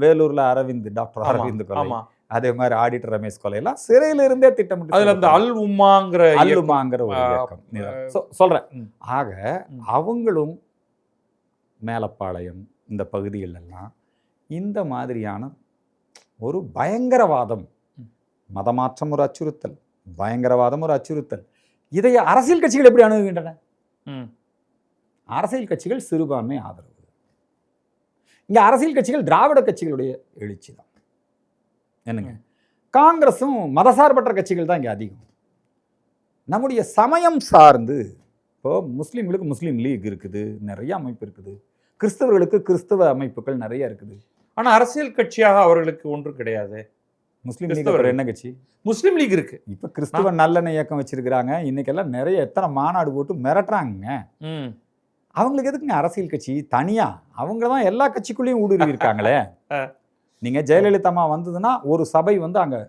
Speaker 1: வேலூர்ல அரவிந்த், டாக்டர் அரவிந்த் கொலை. அதே மாதிரி ஆடிட்டர் ரமேஷ் கொலையெல்லாம் சிறையில இருந்தே திட்டமிட்டு.
Speaker 2: அதுல அந்த அல் உம்மாங்கிற
Speaker 1: ஒரு இயக்கம் சொல்றேன். ஆக அவங்களும் மேலப்பாளையம் இந்த பகுதிகளெல்லாம் இந்த மாதிரியான ஒரு பயங்கரவாதம், மதமாற்றம் ஒரு அச்சுறுத்தல், பயங்கரவாதம் ஒரு அச்சுறுத்தல். இதை அரசியல் கட்சிகள் எப்படி அணுகுகின்றன? அரசியல் கட்சிகள் சிறுபான்மை ஆதரவு. இங்கே அரசியல் கட்சிகள் திராவிட கட்சிகளுடைய எழுச்சி தான். என்னங்க, காங்கிரஸும் மதசார்பற்ற கட்சிகள் தான் இங்கே அதிகம். நம்முடைய சமயம் சார்ந்து இப்போ முஸ்லீம்களுக்கு முஸ்லீம் லீக் இருக்குது, நிறைய அமைப்பு இருக்குது. கிறிஸ்தவர்களுக்கு கிறிஸ்தவ அமைப்புகள் நிறைய இருக்குது.
Speaker 2: ஆனால் அரசியல் கட்சியாக அவர்களுக்கு ஒன்று கிடையாது.
Speaker 1: முஸ்லீம் லீக் என்ன கட்சி?
Speaker 2: முஸ்லீம் லீக் இருக்கு.
Speaker 1: இப்போ கிறிஸ்தவ நல்லெண்ணெய் இயக்கம் வச்சிருக்கிறாங்க. இன்னைக்கெல்லாம் நிறைய எத்தனை மாநாடு போட்டு மிரட்டுறாங்க. அவங்களுக்கு எதுக்குங்க அரசியல் கட்சி தனியா? அவங்க தான் எல்லா கட்சிக்குள்ளேயும் ஊடுருவி இருக்காங்களே. நீங்கள் ஜெயலலிதா அம்மா வந்ததுன்னா ஒரு சபை வந்து அங்கே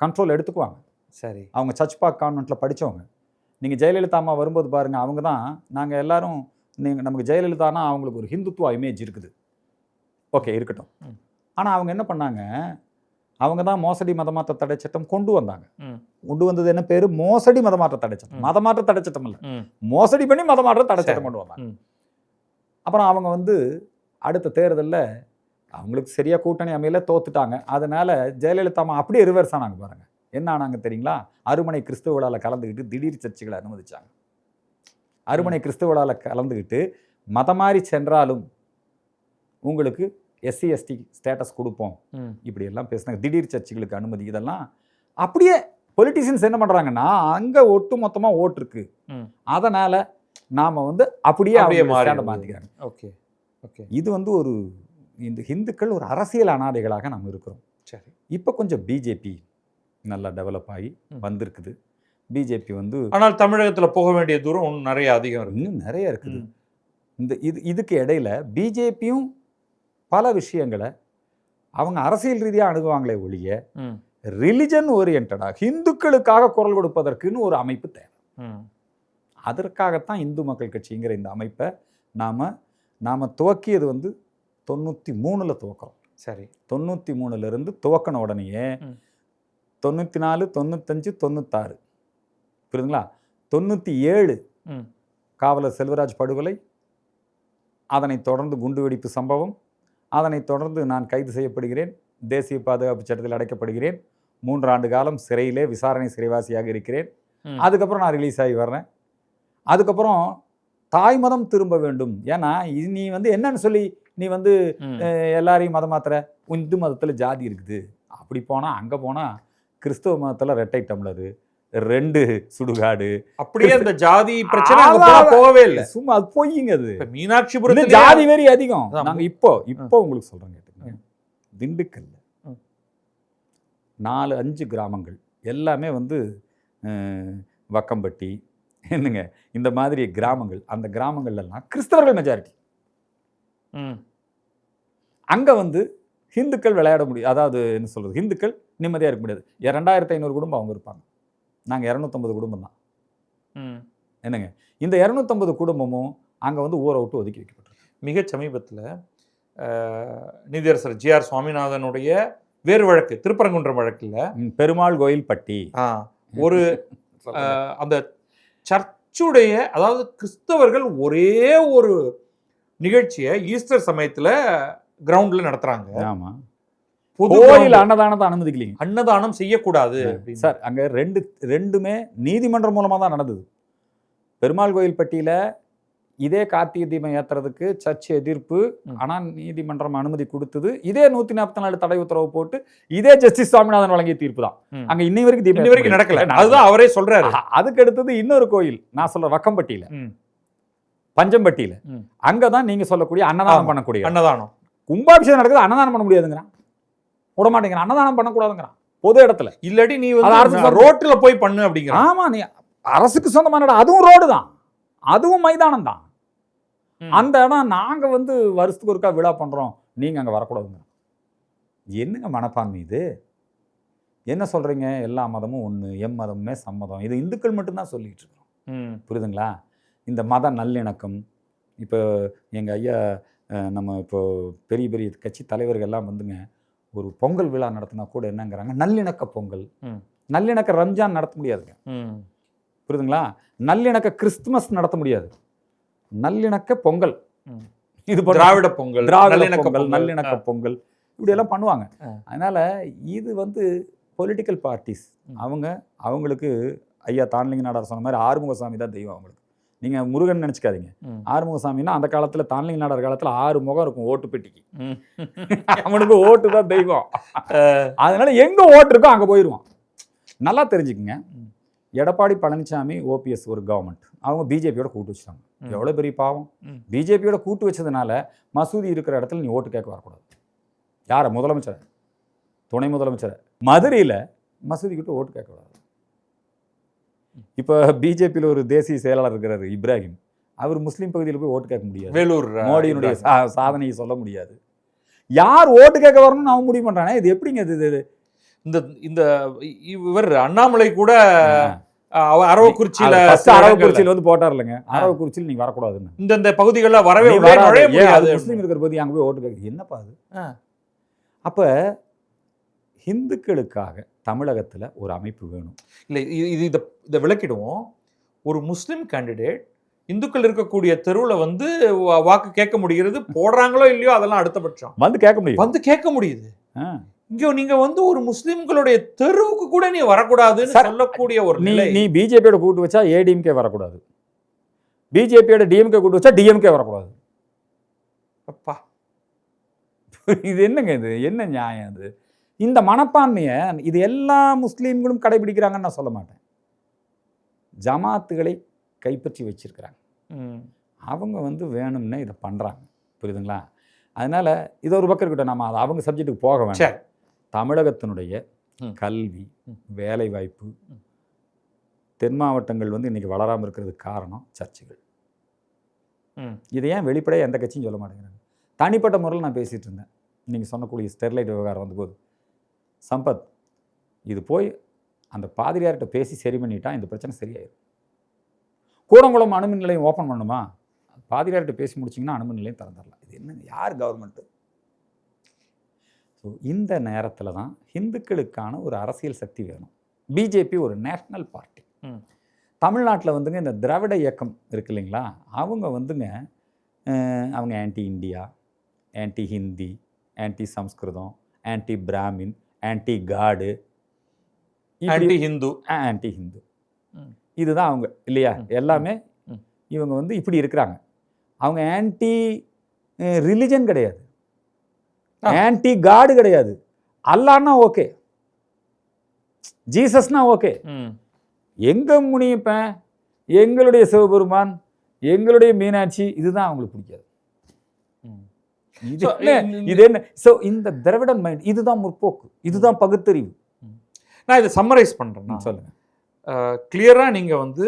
Speaker 1: கண்ட்ரோல் எடுத்துக்குவாங்க. சரி, அவங்க சர்ச்பாக் கான்வென்ட்டில் படித்தவங்க. நீங்கள் ஜெயலலிதா அம்மா வரும்போது பாருங்கள், அவங்க தான் நாங்கள் எல்லாரும் நமக்கு ஜெயலலிதானா அவங்களுக்கு ஒரு ஹிந்துத்துவ இமேஜ் இருக்குது. ஓகே, இருக்கட்டும். ஆனால் அவங்க என்ன பண்ணாங்க, அவங்க தான் மோசடி மதமாற்ற தடை சட்டம் கொண்டு வந்தாங்க. கொண்டு வந்தது என்ன பேர்? மோசடி மதமாற்ற தடை சட்டம். மதமாற்ற தடை சட்டம் இல்லை, மோசடி பண்ணி மதமாற்ற தடை சட்டம் கொண்டு வந்தாங்க. அப்புறம் அவங்க வந்து அடுத்த தேர்தலில் அவங்களுக்கு சரியா கூட்டணி அமையல, தோத்துட்டாங்க. அதனால ஜெயலலிதா அம்மா அப்படியே ரிவர்ஸ் ஆனாங்க. பாருங்க என்ன ஆனாங்க தெரியுங்களா? அருமனை கிறிஸ்துவ விழாவில் கலந்துக்கிட்டு திடீர் சர்ச்சைகளை அனுமதிச்சாங்க. அருமனை கிறிஸ்துவ விழாவில் கலந்துக்கிட்டு மதமாறி சென்றாலும் உங்களுக்கு SC ST ஸ்டேட்டஸ் கொடுப்போம் இப்படி எல்லாம் பேசினாங்க. திடீர் சர்ச்சைகளுக்கு அனுமதி. இதெல்லாம் அப்படியே பொலிட்டிஷியன்ஸ் என்ன பண்றாங்கன்னா, அங்க ஒட்டு மொத்தமா ஓட்டு இருக்கு, அதனால நாம வந்து அப்படியே மாத்திக்கிறாங்க.
Speaker 2: Okay okay.
Speaker 1: இது வந்து ஒரு இந்த ஹிந்துக்கள் ஒரு அரசியல் அனாதைகளாக நம்ம இருக்கிறோம்.
Speaker 2: சரி,
Speaker 1: இப்போ கொஞ்சம் பிஜேபி நல்லா டெவலப் ஆகி வந்திருக்குது. பிஜேபி வந்து, ஆனால்
Speaker 2: தமிழகத்தில் போக வேண்டிய தூரம் இன்னும் நிறைய அதிகம் இருக்கு,
Speaker 1: இன்னும் நிறைய இருக்குது. இதுக்கு இடையில பிஜேபியும் பல விஷயங்களை அவங்க அரசியல் ரீதியாக அணுகுவாங்களே ஒழிய ரிலிஜன் ஓரியன்டாக ஹிந்துக்களுக்காக குரல் கொடுப்பதற்குன்னு ஒரு அமைப்பு தேவை. அதற்காகத்தான் இந்து மக்கள் கட்சிங்கிற இந்த அமைப்பை நாம துவக்கியது வந்து 93 துவக்கிறோம்.
Speaker 2: சரி,
Speaker 1: 93 துவக்கின உடனேயே 94, 95, 96 புரியுதுங்களா? 97 காவலர் செல்வராஜ் படுகொலை, அதனைத் தொடர்ந்து குண்டுவெடிப்பு சம்பவம், அதனைத் தொடர்ந்து நான் கைது செய்யப்படுகிறேன், தேசிய பாதுகாப்பு சட்டத்தில் அடைக்கப்படுகிறேன், 3 ஆண்டு காலம் சிறையிலே விசாரணை சிறைவாசியாக இருக்கிறேன். அதுக்கப்புறம் நான் ரிலீஸ் ஆகி வர்றேன். அதுக்கப்புறம் தாய் மதம் திரும்ப வேண்டும். ஏன்னா நீ வந்து என்னன்னு சொல்லி நீ வந்து எல்லாரையும் மதம் மாத்திர, இந்து மதத்தில் ஜாதி இருக்குது, அப்படி போனால் அங்கே போனால் கிறிஸ்தவ மதத்தில் 2 டம்ளரு 2 சுடுகாடு, அப்படியே அந்த ஜாதி பிரச்சனை போகவே இல்லை. சும்மா அது பொய்யுங்க. அது மீனாட்சிபுரம் ஜாதி வெறி அதிகம். நாங்கள் இப்போ உங்களுக்கு சொல்கிறோம் கேட்டுக்கோங்க. திண்டுக்கல்ல 4-5 கிராமங்கள் எல்லாமே வந்து வக்கம்பட்டி என்னங்க இந்த மாதிரி கிராமங்கள், அந்த கிராமங்கள்லாம் கிறிஸ்தவர்கள் மெஜாரிட்டி. அங்கே வந்து ஹிந்துக்கள் விளையாட முடியும், அதாவது என்ன சொல்கிறது, ஹிந்துக்கள் நிம்மதியாக இருக்க முடியாது. 2500 குடும்பம் அவங்க இருப்பாங்க, நாங்கள் 250 குடும்பம் தான். என்னங்க இந்த 250 குடும்பமும் அங்கே வந்து ஊரை விட்டு ஒதுக்கி வைக்கப்பட்டிருக்கு.
Speaker 2: மிக சமீபத்தில் நீதியரசர் ஜி.ஆர். சுவாமிநாதனுடைய வேறு வழக்கு, திருப்பரங்குன்றம் வழக்கில்
Speaker 1: பெருமாள் கோயில் பட்டி
Speaker 2: ஒரு அந்த சர்ச்சுடைய, அதாவது கிறிஸ்தவர்கள் ஒரே ஒரு நிகழ்ச்சியை ஈஸ்டர் சமயத்தில் கிரவுண்டில் நடத்துகிறாங்க.
Speaker 1: ஆமாம், கோயில் அன்னதானத்தை அனுமதிக்கலீங்க,
Speaker 2: அன்னதானம் செய்யக்கூடாது
Speaker 1: சார். அங்கே ரெண்டுமே நீதிமன்றம் மூலமாக தான் நடந்தது. பெருமாள் கோயில் பட்டியில் இதே கார்த்திகை தீபம் ஏற்றுறதுக்கு சர்ச் எதிர்ப்பு, ஆனால் நீதிமன்றம் அனுமதி கொடுத்தது. இதே 144 தடை உத்தரவு போட்டு இதே ஜஸ்டிஸ் சுவாமிநாதன் வழங்கிய தீர்ப்பு தான். அங்கே இன்னி வரைக்கும்
Speaker 2: நடக்கல. அதுதான் அவரே சொல்றாரு.
Speaker 1: அதுக்கு அடுத்தது இன்னொரு கோயில், நான் சொல்ற வக்கம்பட்டியில, பஞ்சம்பட்டியில, அங்கதான் நீங்க சொல்லக்கூடிய அன்னதானம் பண்ணக்கூடிய
Speaker 2: அன்னதானம்,
Speaker 1: கும்பாபிஷேகம் நடக்குது, அன்னதானம் பண்ண முடியாதுங்கிறான், விட மாட்டேங்கிறான். அன்னதானம் பண்ணக்கூடாதுங்கிறான் பொது இடத்துல.
Speaker 2: இல்லாட்டி நீ வந்து ரோட்ல போய் பண்ணு அப்படிங்கிற.
Speaker 1: ஆமா, நீ அரசுக்கு சொந்தமான இடம், அதுவும் ரோடு தான், அதுவும் மைதானம் தான். அந்த இடம் நாங்க வந்து வருஷத்துக்கு ஒருக்கா விழா பண்றோம், நீங்க அங்க வரக்கூடாதுங்க. என்னங்க மனப்பான்மை இது? என்ன சொல்றீங்க? எல்லா மதமும் ஒண்ணு, மதமுமே சம்மதம், இது இந்துக்கள் மட்டும்தான் சொல்லிட்டு இருக்கோம். புரியுதுங்களா? இந்த மத நல்லிணக்கம், இப்போ எங்க ஐயா நம்ம இப்போ பெரிய பெரிய கட்சி தலைவர்கள் எல்லாம் வந்துங்க ஒரு பொங்கல் விழா நடத்தினா கூட என்னங்கிறாங்க, நல்லிணக்க பொங்கல். நல்லிணக்க ரம்ஜான் நடத்த முடியாதுங்க, புரியுதுங்களா? நல்லிணக்க கிறிஸ்துமஸ் நடத்த முடியாது, நல்லிணக்க பொங்கல். இது
Speaker 2: திராவிட பொங்கல்,
Speaker 1: நல்லிணக்க பொங்கல், இப்படி எல்லாம் பண்ணுவாங்க. அதனால இது வந்து பொலிட்டிக்கல் பார்ட்டிஸ், அவங்களுக்கு ஐயா தான்லிங்க நாடார் சொன்ன மாதிரி ஆறுமுகசாமி தான் தெய்வம். அவங்களுக்கு நீங்க முருகன் நினைச்சுக்காதீங்க. ஆறுமுகசாமின்னா அந்த காலத்துல தான்லிங்க நாடார் காலத்துல 6 முகம் இருக்கும் ஓட்டு பெட்டிக்கு, அவனுக்கு ஓட்டு தான் தெய்வம். அதனால எங்க ஓட்டு இருக்கோ அங்க போயிடுவான். நல்லா தெரிஞ்சுக்குங்க, எடப்பாடி பழனிசாமி ஓபிஎஸ் ஒரு கவர்மெண்ட், அவங்க பிஜேபியோட கூட்டு வச்சுட்டாங்க. எவ்வளோ பெரிய பாவம்! பிஜேபியோட கூட்டு வச்சதுனால மசூதி இருக்கிற இடத்துல நீ ஓட்டு கேட்க வரக்கூடாது. யாரை? முதலமைச்சர், துணை முதலமைச்சர். மதுரையில் மசூதி கிட்ட ஓட்டு கேட்கக்கூடாது. இப்போ பிஜேபியில் ஒரு தேசிய செயலாளர் இருக்கிறாரு இப்ராஹிம், அவர் முஸ்லீம் பகுதியில் போய் ஓட்டு கேட்க முடியாது.
Speaker 2: வேலூர்
Speaker 1: மோடியினுடைய சாதனையை சொல்ல முடியாது. யார் ஓட்டு கேட்க வரணும்னு அவன் முடிவு பண்ணுறானே, இது எப்படிங்க? இது
Speaker 2: இந்த இவர் அண்ணாமலை கூட
Speaker 1: அரவக்குறிச்சியில் வந்து போட்டார் இல்லைங்க, அரவக்குறிச்சியில் நீங்க வரக்கூடாதுன்னு.
Speaker 2: இந்த பகுதிகளில் வரவே முடியாது,
Speaker 1: முஸ்லீம் இருக்கிற பகுதி அங்கே போய் ஓட்டு கேட்க என்னப்பா அது? அப்ப ஹிந்துக்களுக்காக தமிழகத்துல ஒரு அமைப்பு வேணும்.
Speaker 2: இல்லை, இதை விளக்கிடுவோம். ஒரு முஸ்லீம் கேண்டிடேட் இந்துக்கள் இருக்கக்கூடிய தெருவில் வந்து வாக்கு கேட்க முடிகிறது, போடுறாங்களோ இல்லையோ அதெல்லாம் அடுத்த பட்சம்,
Speaker 1: வந்து கேட்க முடியுது.
Speaker 2: இங்க நீங்க வந்து ஒரு முஸ்லிம்களுடைய தெருவுக்கு கூட நீ வரக்கூடாதுன்னு சொல்லக்கூடிய ஒரு நிலை.
Speaker 1: நீ பிஜேபியோட கூட்டு வச்சா ஏடிஎம்கே வரக்கூடாது, பிஜேபியோட டிஎம்கே கூட்டு வச்சா டிஎம்கே வரக்கூடாது.
Speaker 2: அப்பா,
Speaker 1: இது என்னங்க? இது என்ன நியாயம்? அது இந்த மனப்பான்மையை இது எல்லா முஸ்லீம்களும் கடைபிடிக்கிறாங்கன்னு நான் சொல்ல மாட்டேன். ஜமாத்துகளை கைப்பற்றி வச்சிருக்கிறாங்க, அவங்க வந்து வேணும்னே இதை பண்றாங்க, புரியுதுங்களா? அதனால இது ஒரு பக்கம் இருக்கட்டும், நம்ம அவங்க சப்ஜெக்ட்டுக்கு போக வேண்டாம். தமிழகத்தினுடைய கல்வி, வேலை வாய்ப்பு, தென் மாவட்டங்கள் வந்து இன்னைக்கு வளராமல் இருக்கிறதுக்கு காரணம் சர்ச்சுகள். இதை ஏன் வெளிப்படையாக எந்த கட்சியும் சொல்ல மாட்டேங்கிறாங்க? தனிப்பட்ட முறையில் நான் பேசிகிட்டு இருந்தேன், நீங்கள் சொன்னக்கூடிய ஸ்டெர்லைட் விவகாரம் வந்தபோது, சம்பத் இது போய் அந்த பாதிரியார்கிட்ட பேசி சரி பண்ணிட்டா இந்த பிரச்சனை சரியாயிடும். கூடங்குளம் அணுமின் நிலையம் ஓப்பன் பண்ணுமா? பாதிரியார்கிட்ட பேசி முடிச்சிங்கன்னா அணுமின் நிலையம் திறந்துடலாம். இது என்ன, யார் கவர்மெண்ட்டு? ஸோ இந்த நேரத்தில் தான் ஹிந்துக்களுக்கான ஒரு அரசியல் சக்தி வேணும். பிஜேபி ஒரு நேஷ்னல் பார்ட்டி. தமிழ்நாட்டில் வந்துங்க இந்த திராவிட இயக்கம் இருக்கு இல்லைங்களா, அவங்க வந்துங்க அவங்க anti India, anti Hindi, anti Sanskrit, anti Brahmin, anti God,
Speaker 2: anti Hindu,
Speaker 1: இதுதான் அவங்க இல்லையா? எல்லாமே இவங்க வந்து இப்படி இருக்கிறாங்க. அவங்க ஆன்டி ரிலிஜன் கிடையாது, ஆன்டி காடு கிடையாது. அல்லான்னா ஓகே, ஜீசஸ்னா ஓகே, எங்க முனியப்பன், எங்களுடைய சிவபெருமான், எங்களுடைய மீனாட்சி, இதுதான் அவங்களுக்கு பிடிக்காது. இது என்ன? ஸோ இந்த திராவிடன் மைண்ட், இதுதான் முற்போக்கு, இதுதான் பகுத்தறிவு.
Speaker 2: நான் இதை சம்மரைஸ் பண்ணுறேன்.
Speaker 1: சொல்லுங்க.
Speaker 2: கிளியராக நீங்கள் வந்து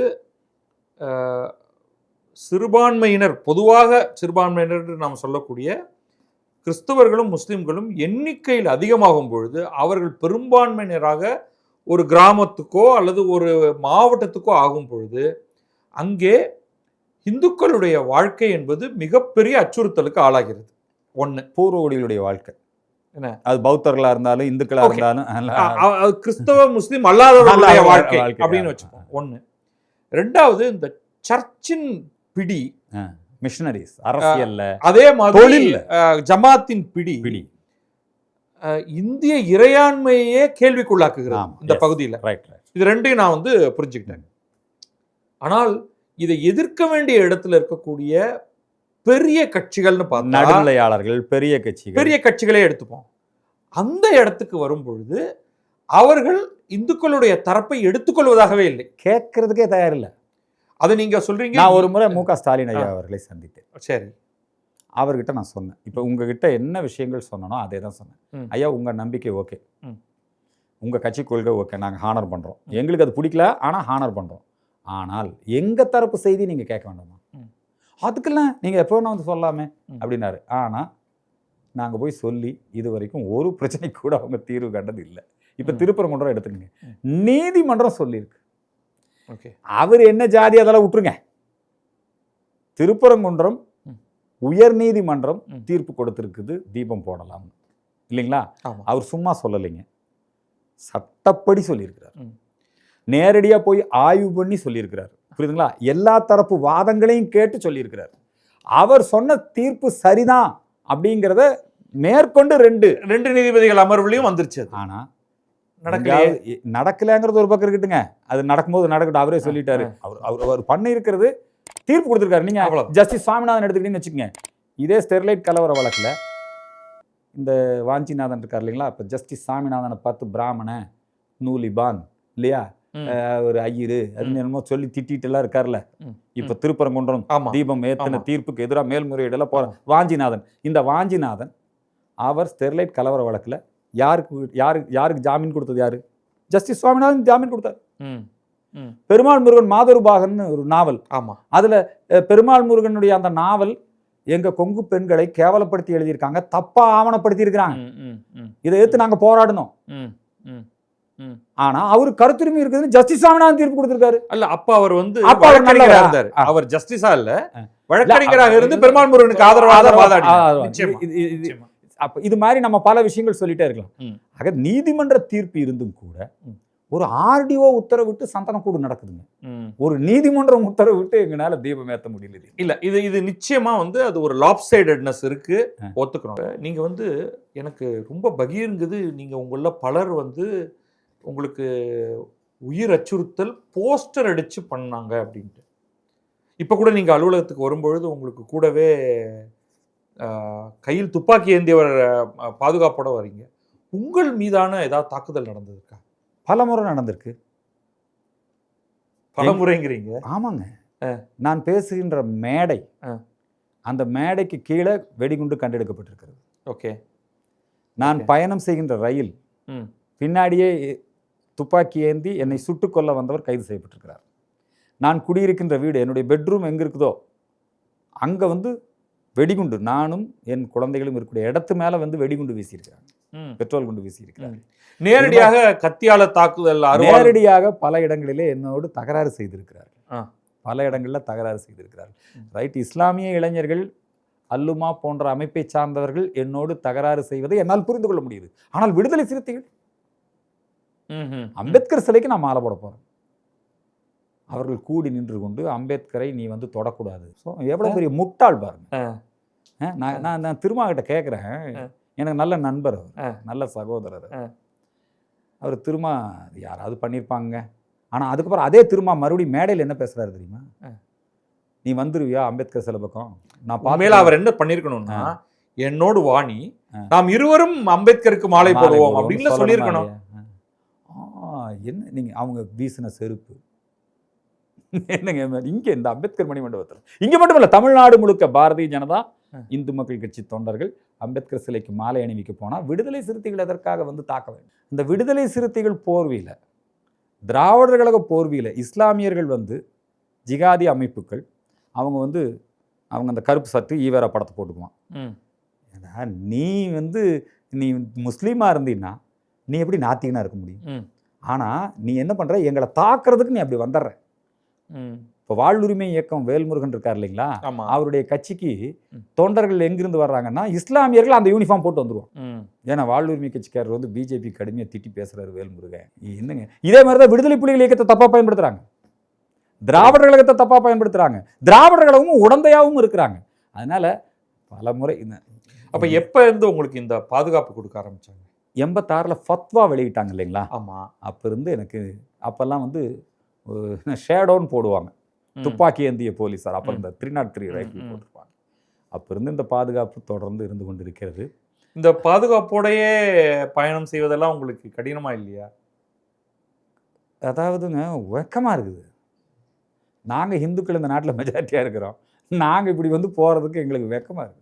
Speaker 2: சிறுபான்மையினர், பொதுவாக சிறுபான்மையினர் நாம் சொல்லக்கூடிய கிறிஸ்தவர்களும் முஸ்லிம்களும் எண்ணிக்கையில் அதிகமாகும் பொழுது அவர்கள் பெரும்பான்மையினராக ஒரு கிராமத்துக்கோ அல்லது ஒரு மாவட்டத்துக்கோ ஆகும் பொழுது அங்கே இந்துக்களுடைய வாழ்க்கை என்பது மிகப்பெரிய அச்சுறுத்தலுக்கு ஆளாகிறது. ஒன்று,
Speaker 1: பூர்வகுடிகளுடைய வாழ்க்கை
Speaker 2: என்ன,
Speaker 1: அது பௌத்தர்களா இருந்தாலும் இந்துக்களா இருந்தாலும்
Speaker 2: கிறிஸ்தவ முஸ்லிம் அல்லாதவர்களுடைய வாழ்க்கை அப்படின்னு வச்சுப்போம். ஒன்று. ரெண்டாவது, இந்த சர்ச்சின் பிடி,
Speaker 1: மிஷனரிஸ் அரசியல்ல,
Speaker 2: அதே மாதிரி ஜமாத்தின் பிடி இந்திய இறையாண்மையே கேள்விக்குள்ளாக்குகிறது இந்த பகுதியில். இது ரெண்டையும் நான் வந்து புரிஞ்சுக்கிட்டேன். ஆனால் இதை எதிர்க்க வேண்டிய இடத்துல இருக்கக்கூடிய பெரிய கட்சிகள்னு பார்த்தா,
Speaker 1: நடுநிலையாளர்கள், பெரிய
Speaker 2: கட்சிகளே எடுத்துப்போம். அந்த இடத்துக்கு வரும் பொழுது அவர்கள் இந்துக்களுடைய தரப்பை எடுத்துக்கொள்வதாகவே இல்லை,
Speaker 1: கேட்கறதுக்கே தயாரில்லை.
Speaker 2: அதை நீங்க சொல்றீங்க.
Speaker 1: நான் ஒரு முறை மு க ஸ்டாலின் ஐயா அவர்களை சந்தித்தேன்.
Speaker 2: சரி,
Speaker 1: அவர்கிட்ட நான் சொன்னேன், இப்போ உங்ககிட்ட என்ன விஷயங்கள் சொன்னனோ அதே தான் சொன்னேன். ஐயா, உங்க நம்பிக்கை ஓகே, உங்க கட்சி கொள்கை ஓகே, நாங்கள் ஹானர் பண்றோம், எங்களுக்கு அது பிடிக்கல, ஆனால் ஹானர் பண்றோம். ஆனால் எங்க தரப்பு செய்தி நீங்க கேட்க வேண்டாமா, அதுக்கெல்லாம் நீங்க எப்போ வேணா வந்து சொல்லாமே அப்படின்னாரு. ஆனால் நாங்கள் போய் சொல்லி இது வரைக்கும் ஒரு பிரச்சனை கூட அவங்க தீர்வு கண்டது இல்லை. இப்போ திருப்பரங்குன்றம் எடுத்துக்கங்க, நீதிமன்றம் சொல்லியிருக்கு. அவர் என்ன ஜாதி அதெல்லாம் விட்டுருங்க, திருப்பரங்குன்றம் உயர் நீதிமன்றம் தீர்ப்பு கொடுத்திருக்குது, தீபம் போடலாம் இல்லைங்களா. அவர் சும்மா சொல்லலைங்க, சட்டப்படி சொல்லியிருக்கிறார், நேரடியா போய் ஆய்வு பண்ணி சொல்லியிருக்கிறார். புரியுதுங்களா? எல்லா தரப்பு வாதங்களையும் கேட்டு சொல்லியிருக்கிறார். அவர் சொன்ன தீர்ப்பு சரிதான் அப்படிங்கிறத மேற்கொண்டு ரெண்டு நீதிபதிகள் அமர்வுலையும் வந்துருச்சு. ஆனா நடக்கலங்கிறது ஒரு பக்கம் இருக்கட்டுங்க, அது நடக்கும்போது நடக்கட்டும், அவரே சொல்லிட்டாரு. அவர் பண்ண இருக்கிறது தீர்ப்பு கொடுத்துருக்காரு. நீங்க ஜஸ்டிஸ் சுவாமிநாதன் எடுத்துக்கிட்டீங்கன்னு வச்சுக்கோங்க, இதே ஸ்டெர்லைட் கலவர வழக்குல இந்த வாஞ்சிநாதன் இருக்கார் இல்லைங்களா, இப்போ ஜஸ்டிஸ் சாமிநாதனை பார்த்து பிராமண நூலிபான் இல்லையா, ஒரு ஐயரு அது என்னமோ சொல்லி திட்டிட்டு எல்லாம் இருக்காருல்ல. இப்ப திருப்பரங்குன்றம் தீபம் ஏத்தின தீர்ப்புக்கு எதிராக மேல்முறையீடெல்லாம் போற வாஞ்சிநாதன், இந்த வாஞ்சிநாதன் அவர் ஸ்டெர்லைட் கலவர வழக்குல யாருக்கு ஜாமீன் கொடுத்தது? யாரு? ஜஸ்டிஸ் சுவாமிநாதன் ஜாமீன் கொடுத்தார். பெருமாள் முருகன் மாதருபாகன் ஒரு நாவல், அதுல பெருமாள் முருகனுடைய அந்த நாவல் எங்க கொங்கு பெண்களை கேவலப்படுத்தி எழுதியிருக்காங்க, தப்பா ஆவணப்படுத்தி இருக்கிறாங்க. இதை எடுத்து நாங்க போராடணும். ஆனா அவரு கருத்துரிமை இருக்குதுன்னு ஜஸ்டிஸ் சாமிநாதன் தீர்ப்பு கொடுத்திருக்காரு. அல்ல, அப்ப அவர் வந்து அவர் ஜஸ்டிஸா இல்ல, வழக்கறிஞராக இருந்து பெருமாள் முருகனுக்கு ஆதரவாக வாதாடி. அப்ப இது மாதிரி நம்ம பல விஷயங்கள் சொல்லிட்டே இருக்கலாம். ஆக நீதிமன்ற தீர்ப்பு இருந்தும் கூட ஒரு ஆர்டிஓ உத்தரவிட்டு சந்தனக்கூடு நடக்குதுங்க, ஒரு நீதிமன்றம் உத்தரவிட்டு எங்களால தீபம் ஏற்ற முடியல. இல்ல, இது நிச்சயமா வந்து அது ஒரு லாப்சைடட்னஸ் இருக்கு, ஒத்துக்கிறோம். நீங்க வந்து எனக்கு ரொம்ப பகீருங்குது, நீங்க உங்கள பலர் வந்து உங்களுக்கு உயிர் அச்சுறுத்தல் போஸ்டர் அடிச்சு பண்ணாங்க அப்படின்ட்டு. இப்ப கூட நீங்க அலுவலகத்துக்கு வரும்பொழுது உங்களுக்கு கூடவே கையில் துப்பாக்கி ஏந்தியவர் பாதுகாப்போட வரீங்க. உங்கள் மீதான ஏதாவது தாக்குதல் நடந்திருக்கா? பல முறை நடந்திருக்கு. பல முறைங்கிறீங்க? ஆமாங்க. நான் பேசுகின்ற மேடை, அந்த மேடைக்கு கீழே வெடிகுண்டு கண்டெடுக்கப்பட்டிருக்கிறது. ஓகே. நான் பயணம் செய்கின்ற ரயில் பின்னாடியே துப்பாக்கி ஏந்தி என்னை சுட்டுக் கொல்ல வந்தவர் கைது செய்யப்பட்டிருக்கிறார். நான் குடியிருக்கின்ற வீடு, என்னுடைய பெட்ரூம் எங்கே இருக்குதோ அங்கே வந்து வெடிகுண்டு, நானும் என் குழந்தைகளும் இருக்கக்கூடிய இடத்து மேலே வந்து வெடிகுண்டு வீசியிருக்கிறாங்க, பெட்ரோல் குண்டு வீசியிருக்கிறாங்க. நேரடியாக கத்தியால தாக்குதல், நேரடியாக பல இடங்களிலே என்னோடு தகராறு செய்திருக்கிறார்கள், பல இடங்களில் தகராறு செய்திருக்கிறார்கள். ரைட், இஸ்லாமிய இளைஞர்கள், அல்லுமா போன்ற அமைப்பை சார்ந்தவர்கள் என்னோடு தகராறு செய்வதை என்னால் புரிந்து கொள்ள முடியுது. ஆனால் விடுதலை சிறுத்தைகள், அம்பேத்கர் சிலைக்கு நான் மாலை போட போறேன், அவர்கள் கூடி நின்று கொண்டு அம்பேத்கரை நீ வந்து தொடக்கூடாது. ஸோ எவ்வளோ பெரிய முட்டாள் பாருங்க. நான் திருமாகிட்ட கேட்குறேன், எனக்கு நல்ல நண்பர் அவர், நல்ல சகோதரர் அவர். திருமா யாராவது பண்ணியிருப்பாங்க. ஆனால் அதுக்கப்புறம் அதே திருமா மறுபடியும் மேடையில் என்ன பேசுகிறாரு தெரியுமா, நீ வந்துருவியா அம்பேத்கர் சிலை பக்கம்? நான் மேலே அவர் என்ன பண்ணியிருக்கணும்னா, என்னோடு வாணி, நாம் இருவரும் அம்பேத்கருக்கு மாலை போடுவோம் அப்படின்னு சொல்லியிருக்கணும். என்ன நீங்கள் அவங்க வீசின செருப்பு என்னங்க இங்கே இந்த அம்பேத்கர் மணிமண்டபத்தில், இங்கே மட்டும் இல்லை தமிழ்நாடு முழுக்க பாரதிய ஜனதா, இந்து மக்கள் கட்சி தொண்டர்கள் அம்பேத்கர் சிலைக்கு மாலை அணிவிக்க போனால் விடுதலை சிறுத்தைகள் எதற்காக வந்து தாக்க வேண்டும்? இந்த விடுதலை சிறுத்தைகள் போர்வையில், திராவிடர் கழக போர்வையில் இஸ்லாமியர்கள் வந்து ஜிகாதி அமைப்புகள் அவங்க அந்த கருப்பு சட்டு ஈவேரா படத்தை போட்டுக்குவான். ஏன்னா நீ முஸ்லீமாக இருந்தீன்னா நீ எப்படி நாத்திகனாக இருக்க முடியும்? ஆனால் நீ என்ன பண்ணுற, எங்களை தாக்குறதுக்கு நீ அப்படி வந்துடுற. இப்போ வாழ்வுரிமை இயக்கம் வேல்முருகன் இருக்கார் இல்லைங்களா, அவருடைய கட்சிக்கு தொண்டர்கள் எங்கிருந்து வர்றாங்கன்னா இஸ்லாமியர்கள் அந்த யூனிஃபார்ம் போட்டு வந்துருவோம். ஏன்னா வாழ்வுரிமை கட்சிக்காரர் பிஜேபி கடுமையாக திட்டி பேசுறாரு வேல்முருகன். என்னங்க இதே மாதிரி தான் விடுதலை புலிகள் இயக்கத்தை தப்பா பயன்படுத்துறாங்க, திராவிடர் கழகத்தை தப்பா பயன்படுத்துறாங்க, திராவிடர் கழகமும் உடந்தையாகவும் இருக்கிறாங்க. அதனால பல முறை
Speaker 2: அப்ப எப்ப இருந்து உங்களுக்கு இந்த பாதுகாப்பு கொடுக்க ஆரம்பிச்சாங்க?
Speaker 1: 86 ஃபத்வா வெளியிட்டாங்க இல்லைங்களா?
Speaker 2: ஆமாம்.
Speaker 1: அப்போ இருந்து எனக்கு அப்போல்லாம் ஷேடோன்னு போடுவாங்க, துப்பாக்கி ஏந்திய போலீஸார். அப்புறம் இந்த 303 ரைஃபிள் போட்டிருப்பாங்க. அப்போ இருந்து இந்த பாதுகாப்பு தொடர்ந்து இருந்து கொண்டு இருக்கிறது.
Speaker 2: இந்த பாதுகாப்போடையே பயணம் செய்வதெல்லாம் உங்களுக்கு கடினமா இல்லையா?
Speaker 1: அதாவதுங்க வெக்கமாக இருக்குது. நாங்கள் இந்துக்கள் இந்த நாட்டில் மெஜாரிட்டியாக இருக்கிறோம், நாங்கள் இப்படி போகிறதுக்கு எங்களுக்கு வெக்கமாக இருக்குது.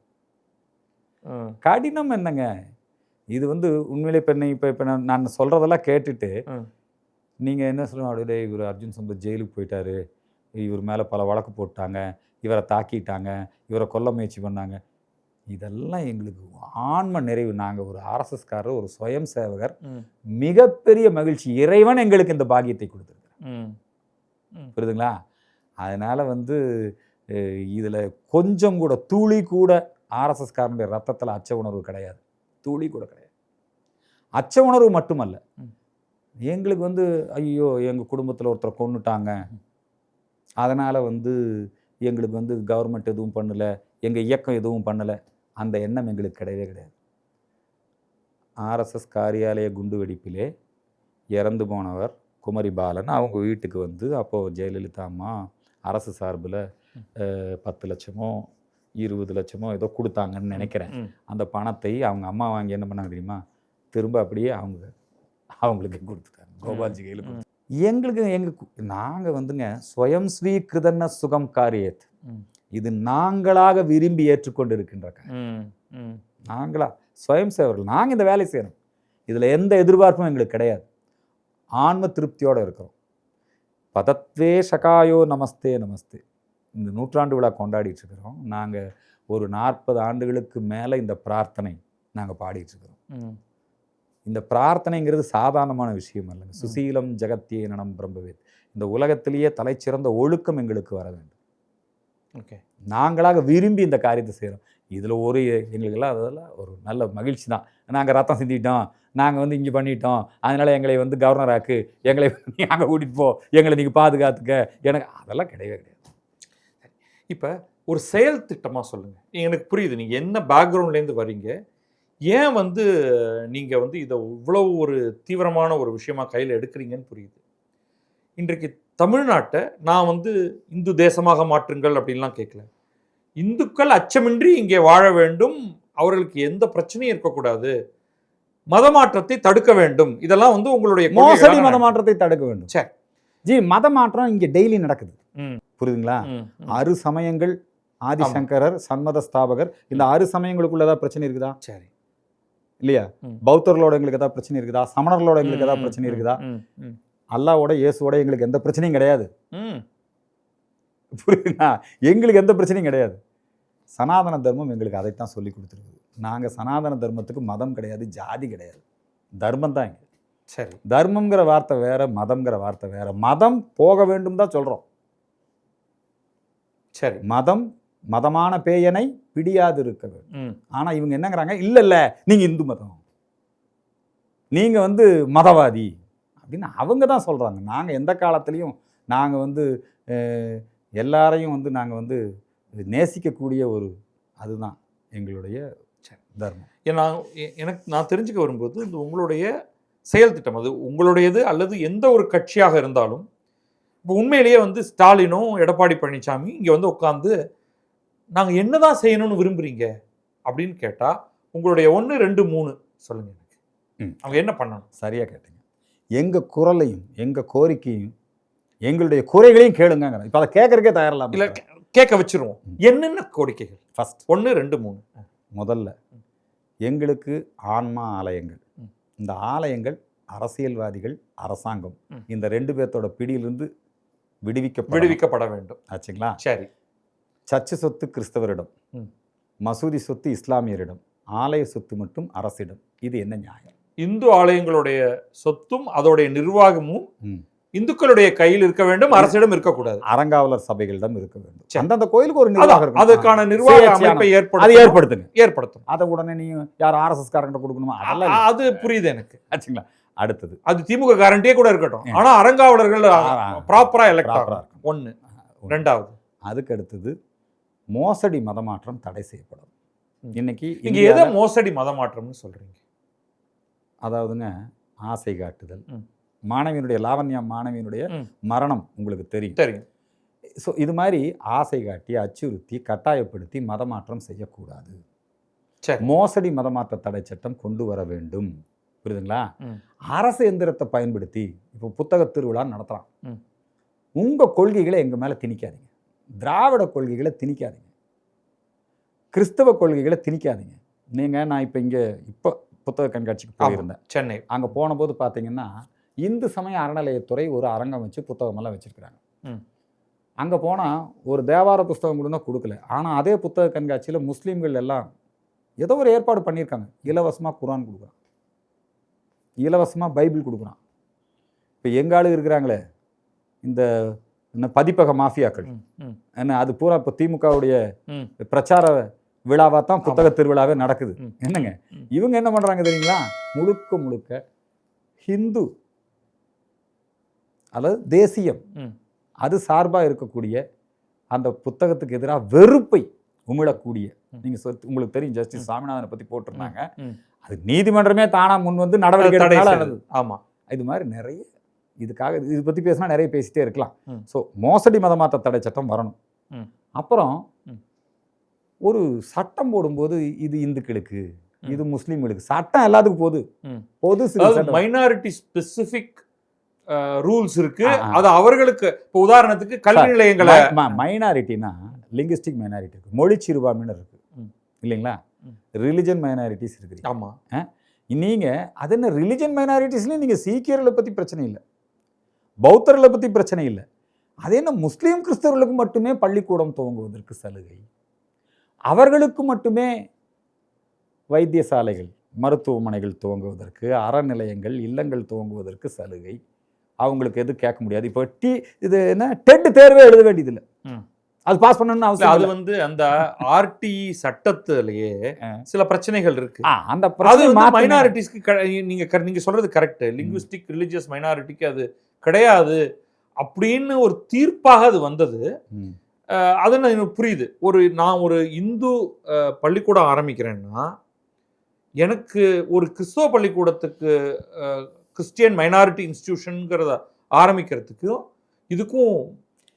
Speaker 1: கடினம் என்னங்க இது? உண்மையிலே இப்போ நான் சொல்கிறதெல்லாம் கேட்டுட்டு நீங்கள் என்ன சொல்லுவோம், அப்படியே இவர் அர்ஜுன் சம்பத் ஜெயிலுக்கு போயிட்டாரு, இவர் மேலே பல வழக்கு போட்டாங்க, இவரை தாக்கிட்டாங்க, இவரை கொல்ல முயற்சி பண்ணாங்க. இதெல்லாம் எங்களுக்கு ஆன்ம நிறைவு. நாங்கள் ஒரு ஆர்எஸ்எஸ்காரர், ஒரு சுயம் சேவகர், மிகப்பெரிய மகிழ்ச்சி. இறைவன் எங்களுக்கு இந்த பாக்கியத்தை கொடுத்துருக்காரு. புரியுதுங்களா? அதனால் இதில் கொஞ்சம் கூட துளி கூட ஆர்எஸ்எஸ்காரனுடைய ரத்தத்தில் அச்ச உணர்வு கிடையாது, துளி கூட கிடையாது. அச்ச உணர்வு மட்டுமல்ல, எங்களுக்கு ஐயோ எங்கள் குடும்பத்தில் ஒருத்தரை கொன்னுட்டாங்க, அதனால் எங்களுக்கு கவர்மெண்ட் எதுவும் பண்ணலை, எங்கள் இயக்கம் எதுவும் பண்ணலை, அந்த எண்ணம் எங்களுக்கு கிடையவே கிடையாது. ஆர்எஸ்எஸ் காரியாலய குண்டு வெடிப்பிலே இறந்து போனவர் குமரி பாலன் அவங்க வீட்டுக்கு அப்போது ஜெயலலிதா அம்மா அரசு சார்பில் 10 லட்சமோ 20 லட்சமோ ஏதோ கொடுத்தாங்கன்னு நினைக்கிறேன். அந்த பணத்தை அவங்க அம்மா வாங்கி என்ன பண்ணாங்க தெரியுமா, திரும்ப அப்படியே அவங்களுக்கு கொடுத்துட்டாங்க, கோபால்ஜி கையில். நாங்கள் ஸ்வயம் ஸ்வீகிருதன்ன சுகம் காரியத், இது நாங்களாக விரும்பி ஏற்றுக்கொண்டு இருக்கின்ற நாங்களா ஸ்வயம் சேவர்கள், நாங்கள் இந்த வேலை செய்யணும், இதில் எந்த எதிர்பார்ப்பும் எங்களுக்கு கிடையாது, ஆன்ம திருப்தியோடு இருக்கிறோம். பதத்வே சகாயோ நமஸ்தே நமஸ்தே இந்த நூற்றாண்டு விழா கொண்டாடிட்டு இருக்கிறோம். நாங்கள் ஒரு 40 ஆண்டுகளுக்கு மேலே இந்த பிரார்த்தனை நாங்கள் பாடிட்டு இருக்கிறோம். இந்த பிரார்த்தனைங்கிறது சாதாரணமான விஷயம் அல்லங்க. சுசீலம் ஜெகத்தியே நனம் பிரம்பவேத், இந்த உலகத்திலேயே தலைச்சிறந்த ஒழுக்கம் எங்களுக்கு வர வேண்டும். ஓகே, நாங்களாக விரும்பி இந்த காரியத்தை செய்கிறோம். இதில் எங்களுக்கெல்லாம் அதெல்லாம் ஒரு நல்ல மகிழ்ச்சி தான். நாங்கள் ரத்தம் சிந்திட்டோம், நாங்கள் இங்கே பண்ணிட்டோம், அதனால் எங்களை கவர்னர் ஆக்கு, எங்களை அங்கே கூட்டிகிட்டு போ, எங்களை நீங்கள் பாதுகாத்துக்க, எனக்கு அதெல்லாம் கிடையவே கிடையாது.
Speaker 2: இப்போ ஒரு செயல் திட்டமாக சொல்லுங்கள். எனக்கு புரியுது நீங்கள் என்ன பேக்ரவுண்ட்லேருந்து வரீங்க, ஏன் நீங்கள் இதை இவ்வளோ ஒரு தீவிரமான ஒரு விஷயமா கையில் எடுக்கிறீங்கன்னு புரியுது. இன்றைக்கு தமிழ்நாட்டை நான் இந்து தேசமாக மாற்றுங்கள் அப்படின்லாம் கேட்கல. இந்துக்கள் அச்சமின்றி இங்கே வாழ வேண்டும், அவர்களுக்கு எந்த பிரச்சனையும் இருக்கக்கூடாது, மதமாற்றத்தை தடுக்க வேண்டும், இதெல்லாம் உங்களுடைய
Speaker 1: மோசடி மதமாற்றத்தை தடுக்க வேண்டும். சரி ஜி, மதமாற்றம் இங்கே டெய்லி நடக்குது, புரியுதுங்களா? 6 சமயங்கள், ஆதிசங்கரர், சண்மத ஸ்தாபகர், இந்த 6 சமயங்களுக்குள்ள ஏதாவது பிரச்சனை இருக்குதா? சரி இல்லையா? பௌத்தர்களோட எங்களுக்கு ஏதாவது பிரச்சனை இருக்குதா? சமணர்களோட எங்களுக்கு ஏதாவது பிரச்சனை இருக்குதா? அல்லாவோட இயேசுவோட எங்களுக்கு எந்த பிரச்சனையும் கிடையாது, புரியுதுங்களா? எங்களுக்கு எந்த பிரச்சனையும் கிடையாது. சனாதன தர்மம் எங்களுக்கு அதைத்தான் சொல்லி கொடுத்துருக்குது. நாங்கள் சனாதன தர்மத்துக்கு மதம் கிடையாது, ஜாதி கிடையாது, தர்மம் தான் இங்கே. சரி, தர்மங்கிற வார்த்தை வேற, மதம்ங்கிற வார்த்தை வேற. மதம் போக வேண்டும் தான் சொல்கிறோம். சரி, மதமான பேயனை பிடியாது இருக்க வேண்டும். ஆனால் இவங்க என்னங்கிறாங்க, இல்லை நீங்கள் இந்து மதம், நீங்கள் மதவாதி அப்படின்னு அவங்க தான் சொல்கிறாங்க. நாங்கள் எந்த காலத்துலேயும் நாங்கள் எல்லாரையும் நாங்கள் நேசிக்கக்கூடிய ஒரு அதுதான் எங்களுடைய தர்மம்.
Speaker 2: ஏன்னா நான் தெரிஞ்சுக்க வரும்போது உங்களுடைய செயல் திட்டம், அது உங்களுடையது அல்லது எந்த ஒரு கட்சியாக இருந்தாலும், இப்போ உண்மையிலேயே ஸ்டாலினும் எடப்பாடி பழனிசாமி இங்கே உட்காந்து நாங்கள் என்னதான் செய்யணும்னு விரும்புகிறீங்க அப்படின்னு கேட்டால் உங்களுடைய 1, 2, 3 சொல்லுங்கள் எனக்கு. அவங்க என்ன பண்ணணும்?
Speaker 1: சரியாக கேட்டீங்க. எங்கள் குரலையும் எங்கள் கோரிக்கையும் எங்களுடைய குறைகளையும் கேளுங்க. இப்போ அதை கேட்கறக்கே தயாரில்லாம்
Speaker 2: இல்லை, கேட்க வச்சிருவோம். என்னென்ன கோரிக்கைகள்?
Speaker 1: ஃபர்ஸ்ட்
Speaker 2: 1, 2, 3.
Speaker 1: முதல்ல எங்களுக்கு ஆன்மா ஆலயங்கள். இந்த ஆலயங்கள் அரசியல்வாதிகள், அரசாங்கம் இந்த 2 பேர்த்தோட பிடியிலிருந்து விடுவிக்கப்பட வேண்டும் ஆச்சுங்களா.
Speaker 2: சரி.
Speaker 1: சர்ச்சு சொத்து கிறிஸ்தவரிடம், மசூதி சொத்து இஸ்லாமியரிடம், ஆலய சொத்து மட்டும் அரசிடம். இது என்ன நியாயம்?
Speaker 2: இந்து ஆலயங்களுடைய சொத்தும் அதோடைய நிர்வாகமும் இந்துக்களுடைய கையில் இருக்க வேண்டும், அரசிடம் இருக்கக்கூடாது.
Speaker 1: அறங்காவலர் சபைகளிடம் இருக்க வேண்டும். அந்தந்த கோயிலுக்கு ஒரு நிர்வாகம் இருக்கும்.
Speaker 2: அதுக்கான நிர்வாக அமைப்பை ஏற்படுத்தும்.
Speaker 1: அதை உடனே நீ யார் ஆர்எஸ்எஸ் காரங்கிட்ட கொடுக்கணுமா?
Speaker 2: அது புரியுது எனக்கு
Speaker 1: ஆச்சுங்களா. அடுத்தது
Speaker 2: அது திமுக காரண்டியே கூட இருக்கட்டும், ஆனா அறங்காவலர்கள் ப்ராப்பரா எலெக்ட் ஆகணும். ஒண்ணு. ரெண்டாவது,
Speaker 1: அதுக்கு அடுத்தது மோசடி மதமாற்றம் தடை செய்யப்படும். இன்னைக்கு
Speaker 2: இங்க எதை மோசடி மதமாற்றம்னு சொல்றீங்க?
Speaker 1: அதாவதுங்க, ஆசை காட்டுதல், மாணவியினுடைய லாவண்யா மாணவியினுடைய மரணம் உங்களுக்கு தெரியும். ஸோ இது மாதிரி ஆசை காட்டி, அச்சுறுத்தி, கட்டாயப்படுத்தி மதமாற்றம் செய்யக்கூடாது. மோசடி மதமாற்ற தடை சட்டம் கொண்டு வர வேண்டும். புரியுதுங்களா? அரசு எந்திரத்தை பயன்படுத்தி இப்போ புத்தக திருவிழா நடத்தலாம். உங்க கொள்கைகளை எங்க மேல திணிக்காதீங்க. திராவிட கொள்கைகளை திணிக்காதீங்க. கிறிஸ்தவ கொள்கைகளை திணிக்காதீங்க. நான் இப்போ புத்தக கண்காட்சிக்கு போயிருந்தேன் சென்னை. அங்கே போன போது பார்த்தீங்கன்னா இந்து சமய அறநிலையத்துறை ஒரு அரங்கம் வச்சு புத்தகமெல்லாம் வச்சுருக்குறாங்க. அங்கே போனால் ஒரு தேவார புஸ்தகம் கூட தான் கொடுக்கல. ஆனால் அதே புத்தக கண்காட்சியில் முஸ்லீம்கள் எல்லாம் ஏதோ ஒரு ஏற்பாடு பண்ணியிருக்காங்க. இலவசமாக குரான் கொடுக்குறான், இலவசமாக பைபிள் கொடுக்குறான். இப்போ எங்காளு இருக்கிறாங்களே இந்த பதிப்பக மாஃபியாக்கள், என்ன அது பூரா இப்போ திமுகவுடைய பிரச்சார விழாவாக தான் புத்தக திருவிழாவே நடக்குது. என்னங்க இவங்க என்ன பண்ணுறாங்க தெரியுங்களா? முழுக்க முழுக்க ஹிந்து, அதாவது தேசியம், அது சார்பாக இருக்கக்கூடிய அந்த புத்தகத்துக்கு எதிராக வெறுப்பை உமிழக்கூடிய, நீங்கள் உங்களுக்கு தெரியும் ஜஸ்டிஸ் சாமிநாதனை பற்றி போட்டிருந்தாங்க. அது நீதிமன்றமே தானா முன் வந்து நடவடிக்கை நடந்தது. ஆமாம், இது மாதிரி நிறைய இதுக்காக இது பற்றி பேசினா நிறைய பேசிட்டே இருக்கலாம். ஸோ மோசடி மதமாற்ற தடை சட்டம் வரணும். அப்புறம் ஒரு சட்டம் போடும்போது இது இந்துக்களுக்கு, இது முஸ்லீம்களுக்கு, சட்டம் எல்லாத்துக்கும் பொது
Speaker 2: மைனாரிட்டி ஸ்பெசிபிக் ரூல்ஸ் இருக்கு. அது அவர்களுக்கு இப்போ உதாரணத்துக்கு கல்வி நிலையங்களை
Speaker 1: மைனாரிட்டினா லிங்குஸ்டிக் மைனாரிட்டி இருக்கு, மொழி சிறுபான்மையினர் இருக்கு இல்லைங்களா, ரிலிஜன் மைனாரிட்டிஸ் இருக்கு. ஆமாம், நீங்கள் அது என்ன ரிலிஜன் மைனாரிட்டிஸ்லேயும் நீங்கள் சீக்கியர்களை பற்றி பிரச்சனை இல்லை, பௌத்தர்களை பற்றி பிரச்சனை இல்லை. அது என்ன முஸ்லீம் கிறிஸ்தவர்களுக்கு மட்டுமே பள்ளிக்கூடம் துவங்குவதற்கு சலுகை, அவர்களுக்கு மட்டுமே வைத்தியசாலைகள் மருத்துவமனைகள் துவங்குவதற்கு, அறநிலையங்கள் இல்லங்கள் துவங்குவதற்கு சலுகை, அவங்களுக்கு எது கேட்க முடியாது. இப்போ இது என்ன டெட் தேர்வே எழுத வேண்டியதில்லை, அது பாஸ் பண்ணணும்னு அவசியம். அது
Speaker 2: வந்து அந்த ஆர்டிஇ சட்டத்திலேயே சில பிரச்சனைகள் இருக்கு.
Speaker 1: அந்த
Speaker 2: மைனாரிட்டிஸ்க்கு நீங்க சொல்றது கரெக்ட், லிங்குவிஸ்டிக் ரிலிஜியஸ் மைனாரிட்டிக்கு அது கிடையாது அப்படின்னு ஒரு தீர்ப்பாக அது வந்தது. அது எனக்கு புரியுது. நான் ஒரு இந்து பள்ளிக்கூடம் ஆரம்பிக்கிறேன்னா எனக்கு ஒரு கிறிஸ்தவ பள்ளிக்கூடத்துக்கு கிறிஸ்டியன் மைனாரிட்டி இன்ஸ்டிடியூஷன்ங்கிறத ஆரம்பிக்கிறதுக்கும் இதுக்கும்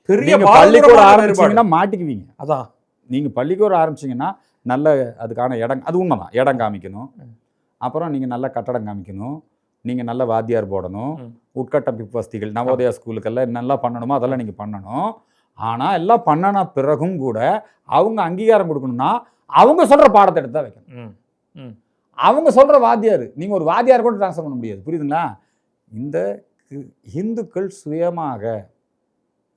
Speaker 2: பெரிய
Speaker 1: பள்ளிக்கூடம் ஆரம்பிச்சீங்கன்னா மாட்டிக்குவீங்க. அதான் நீங்க பள்ளிக்கூடம் ஆரம்பிச்சீங்கன்னா நல்ல அதுக்கான இடம், அது உண்மைதான், இடம் காமிக்கணும், அப்புறம் நீங்க நல்ல கட்டடம் காமிக்கணும், நீங்க நல்ல வாத்தியார் போடணும், உட்கட்டமைப்பு வசதிகள் நவோதயா ஸ்கூலுக்கெல்லாம் நல்லா பண்ணணுமோ அதெல்லாம் நீங்க பண்ணணும். ஆனால் எல்லாம் பண்ணன பிறகும் கூட அவங்க அங்கீகாரம் கொடுக்கணும்னா அவங்க சொல்கிற பாடத்தை எடுத்து தான் வைக்கணும். அவங்க சொல்கிற வாத்தியார், நீங்கள் ஒரு வாத்தியார் கூட ட்ரான்ஸ்ஃபர் பண்ண முடியாது. புரியுதுங்களா? இந்த இந்துக்கள் சுயமாக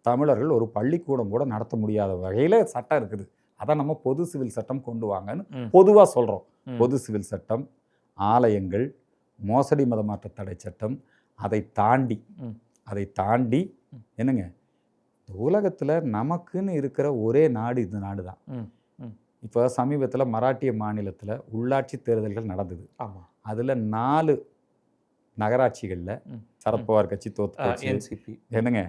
Speaker 1: தமிழர்கள் ஒரு பள்ளிக்கூடம் கூட நடத்த முடியாத வகையில் சட்டம் இருக்குது. அதான் நம்ம பொது சிவில் சட்டம் கொண்டு வாங்கன்னு பொதுவாக சொல்கிறோம். பொது சிவில் சட்டம், ஆலயங்கள், மோசடி மதமாற்ற தடை சட்டம், அதை தாண்டி என்னங்க உலகத்தில் நமக்குன்னு இருக்கிற ஒரே நாடு இந்த நாடு தான். இப்போ சமீபத்தில் மராட்டிய மாநிலத்தில் உள்ளாட்சி தேர்தல்கள் நடந்தது. ஆமாம், அதில் 4 நகராட்சிகளில் சரத்பவார் கட்சி தோற்று போச்சு, என்னங்க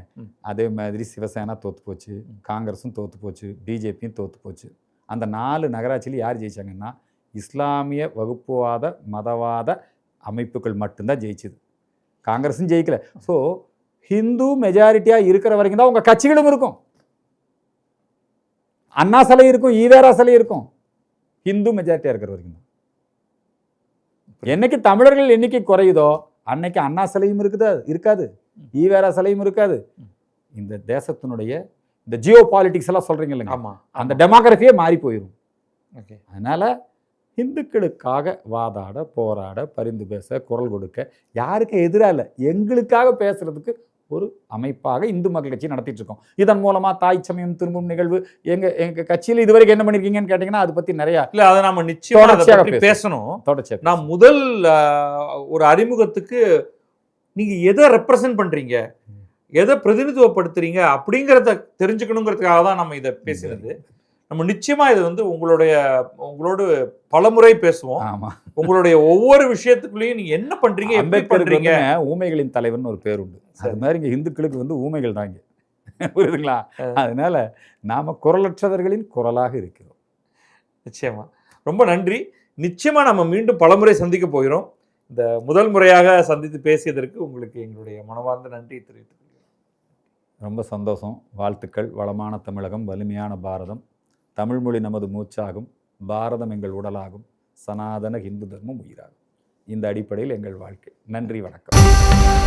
Speaker 1: அதே மாதிரி சிவசேனா தோற்று போச்சு, காங்கிரஸும் தோற்று போச்சு, பிஜேபியும் தோற்று போச்சு. அந்த 4 நகராட்சியில் யார் ஜெயிச்சாங்கன்னா இஸ்லாமிய வகுப்புவாத மதவாத அமைப்புகள் மட்டும்தான் ஜெயிச்சுது, காங்கிரஸும் ஜெயிக்கல. ஸோ ஹிந்து மெஜாரிட்டியாக இருக்கிற வரைக்கும் தான் உங்கள் கட்சிகளும் இருக்கும், அண்ணா சிலை இருக்கும், ஈவேரா சிலை இருக்கும், ஹிந்து மெஜாரிட்டியாக இருக்கிற வரைக்கும் தான். என்னைக்கு தமிழர்கள் எண்ணிக்கை குறையுதோ அன்னைக்கு அண்ணா சிலையும் இருக்காது, ஈவேரா சிலையும் இருக்காது. இந்த தேசத்தினுடைய இந்த ஜியோ பாலிட்டிக்ஸ் எல்லாம் சொல்றீங்க இல்லைங்க, அந்த டெமோக்ரஃபியே மாறி போயிடும். அதனால இந்துக்களுக்காக வாதாட, போராட, பரிந்து பேச, குரல் கொடுக்க, யாருக்கு எதிராக இல்லை, எங்களுக்காக பேசுறதுக்கு ஒரு அமைப்பாக இந்து மக்கள் கட்சி நடத்திட்டு இருக்கோம். இதன் மூலமா தாய் சமயம் திரும்பும் நிகழ்வு எங்க கட்சியில் இதுவரைக்கும் என்ன பண்ணிருக்கீங்கன்னு கேட்டீங்கன்னா அதை பத்தி நிறைய
Speaker 2: இல்ல அதை நாம நிச்சயமா அதை பற்றி பேசணும்.
Speaker 1: தொடர்ச்சியாக
Speaker 2: நான் முதல் ஒரு அறிமுகத்துக்கு நீங்க எதை ரெப்ரசன்ட் பண்றீங்க, எதை பிரதிநிதித்துவப்படுத்துறீங்க அப்படிங்கிறத தெரிஞ்சுக்கணுங்கிறதுக்காக தான் நம்ம இதை பேசினது. நம்ம நிச்சயமா இது வந்து உங்களோடு பலமுறை பேசுவோம்.
Speaker 1: ஆமா,
Speaker 2: உங்களுடைய ஒவ்வொரு விஷயத்துக்குள்ளேயும் நீங்க என்ன பண்றீங்க, எப்படி பண்றீங்க.
Speaker 1: ஊமைகளின் தலைவர்னு ஒரு பேர் உண்டு. அது மாதிரி இங்க இந்துக்களுக்கு வந்து ஊமைகள் தாங்க, புரியுதுங்களா? அதனால நாம குரலற்றவர்களின் குரலாக இருக்கிறோம்.
Speaker 2: நிச்சயமா ரொம்ப நன்றி. நிச்சயமா நம்ம மீண்டும் பலமுறை சந்திக்க போகிறோம். இந்த முதல் முறையாக சந்தித்து பேசியதற்கு உங்களுக்கு எங்களுடைய மனமார்ந்த நன்றி தெரிவித்துக் கொள்கிறேன்.
Speaker 1: ரொம்ப சந்தோஷம். வாழ்த்துக்கள். வளமான தமிழகம், வலிமையான பாரதம், தமிழ்மொழி நமது மூச்சாகும், பாரதம் எங்கள் உடலாகும், சனாதன இந்து தர்மம் உயிராகும். இந்த அடிப்படையில் எங்கள் வாழ்க்கை. நன்றி, வணக்கம்.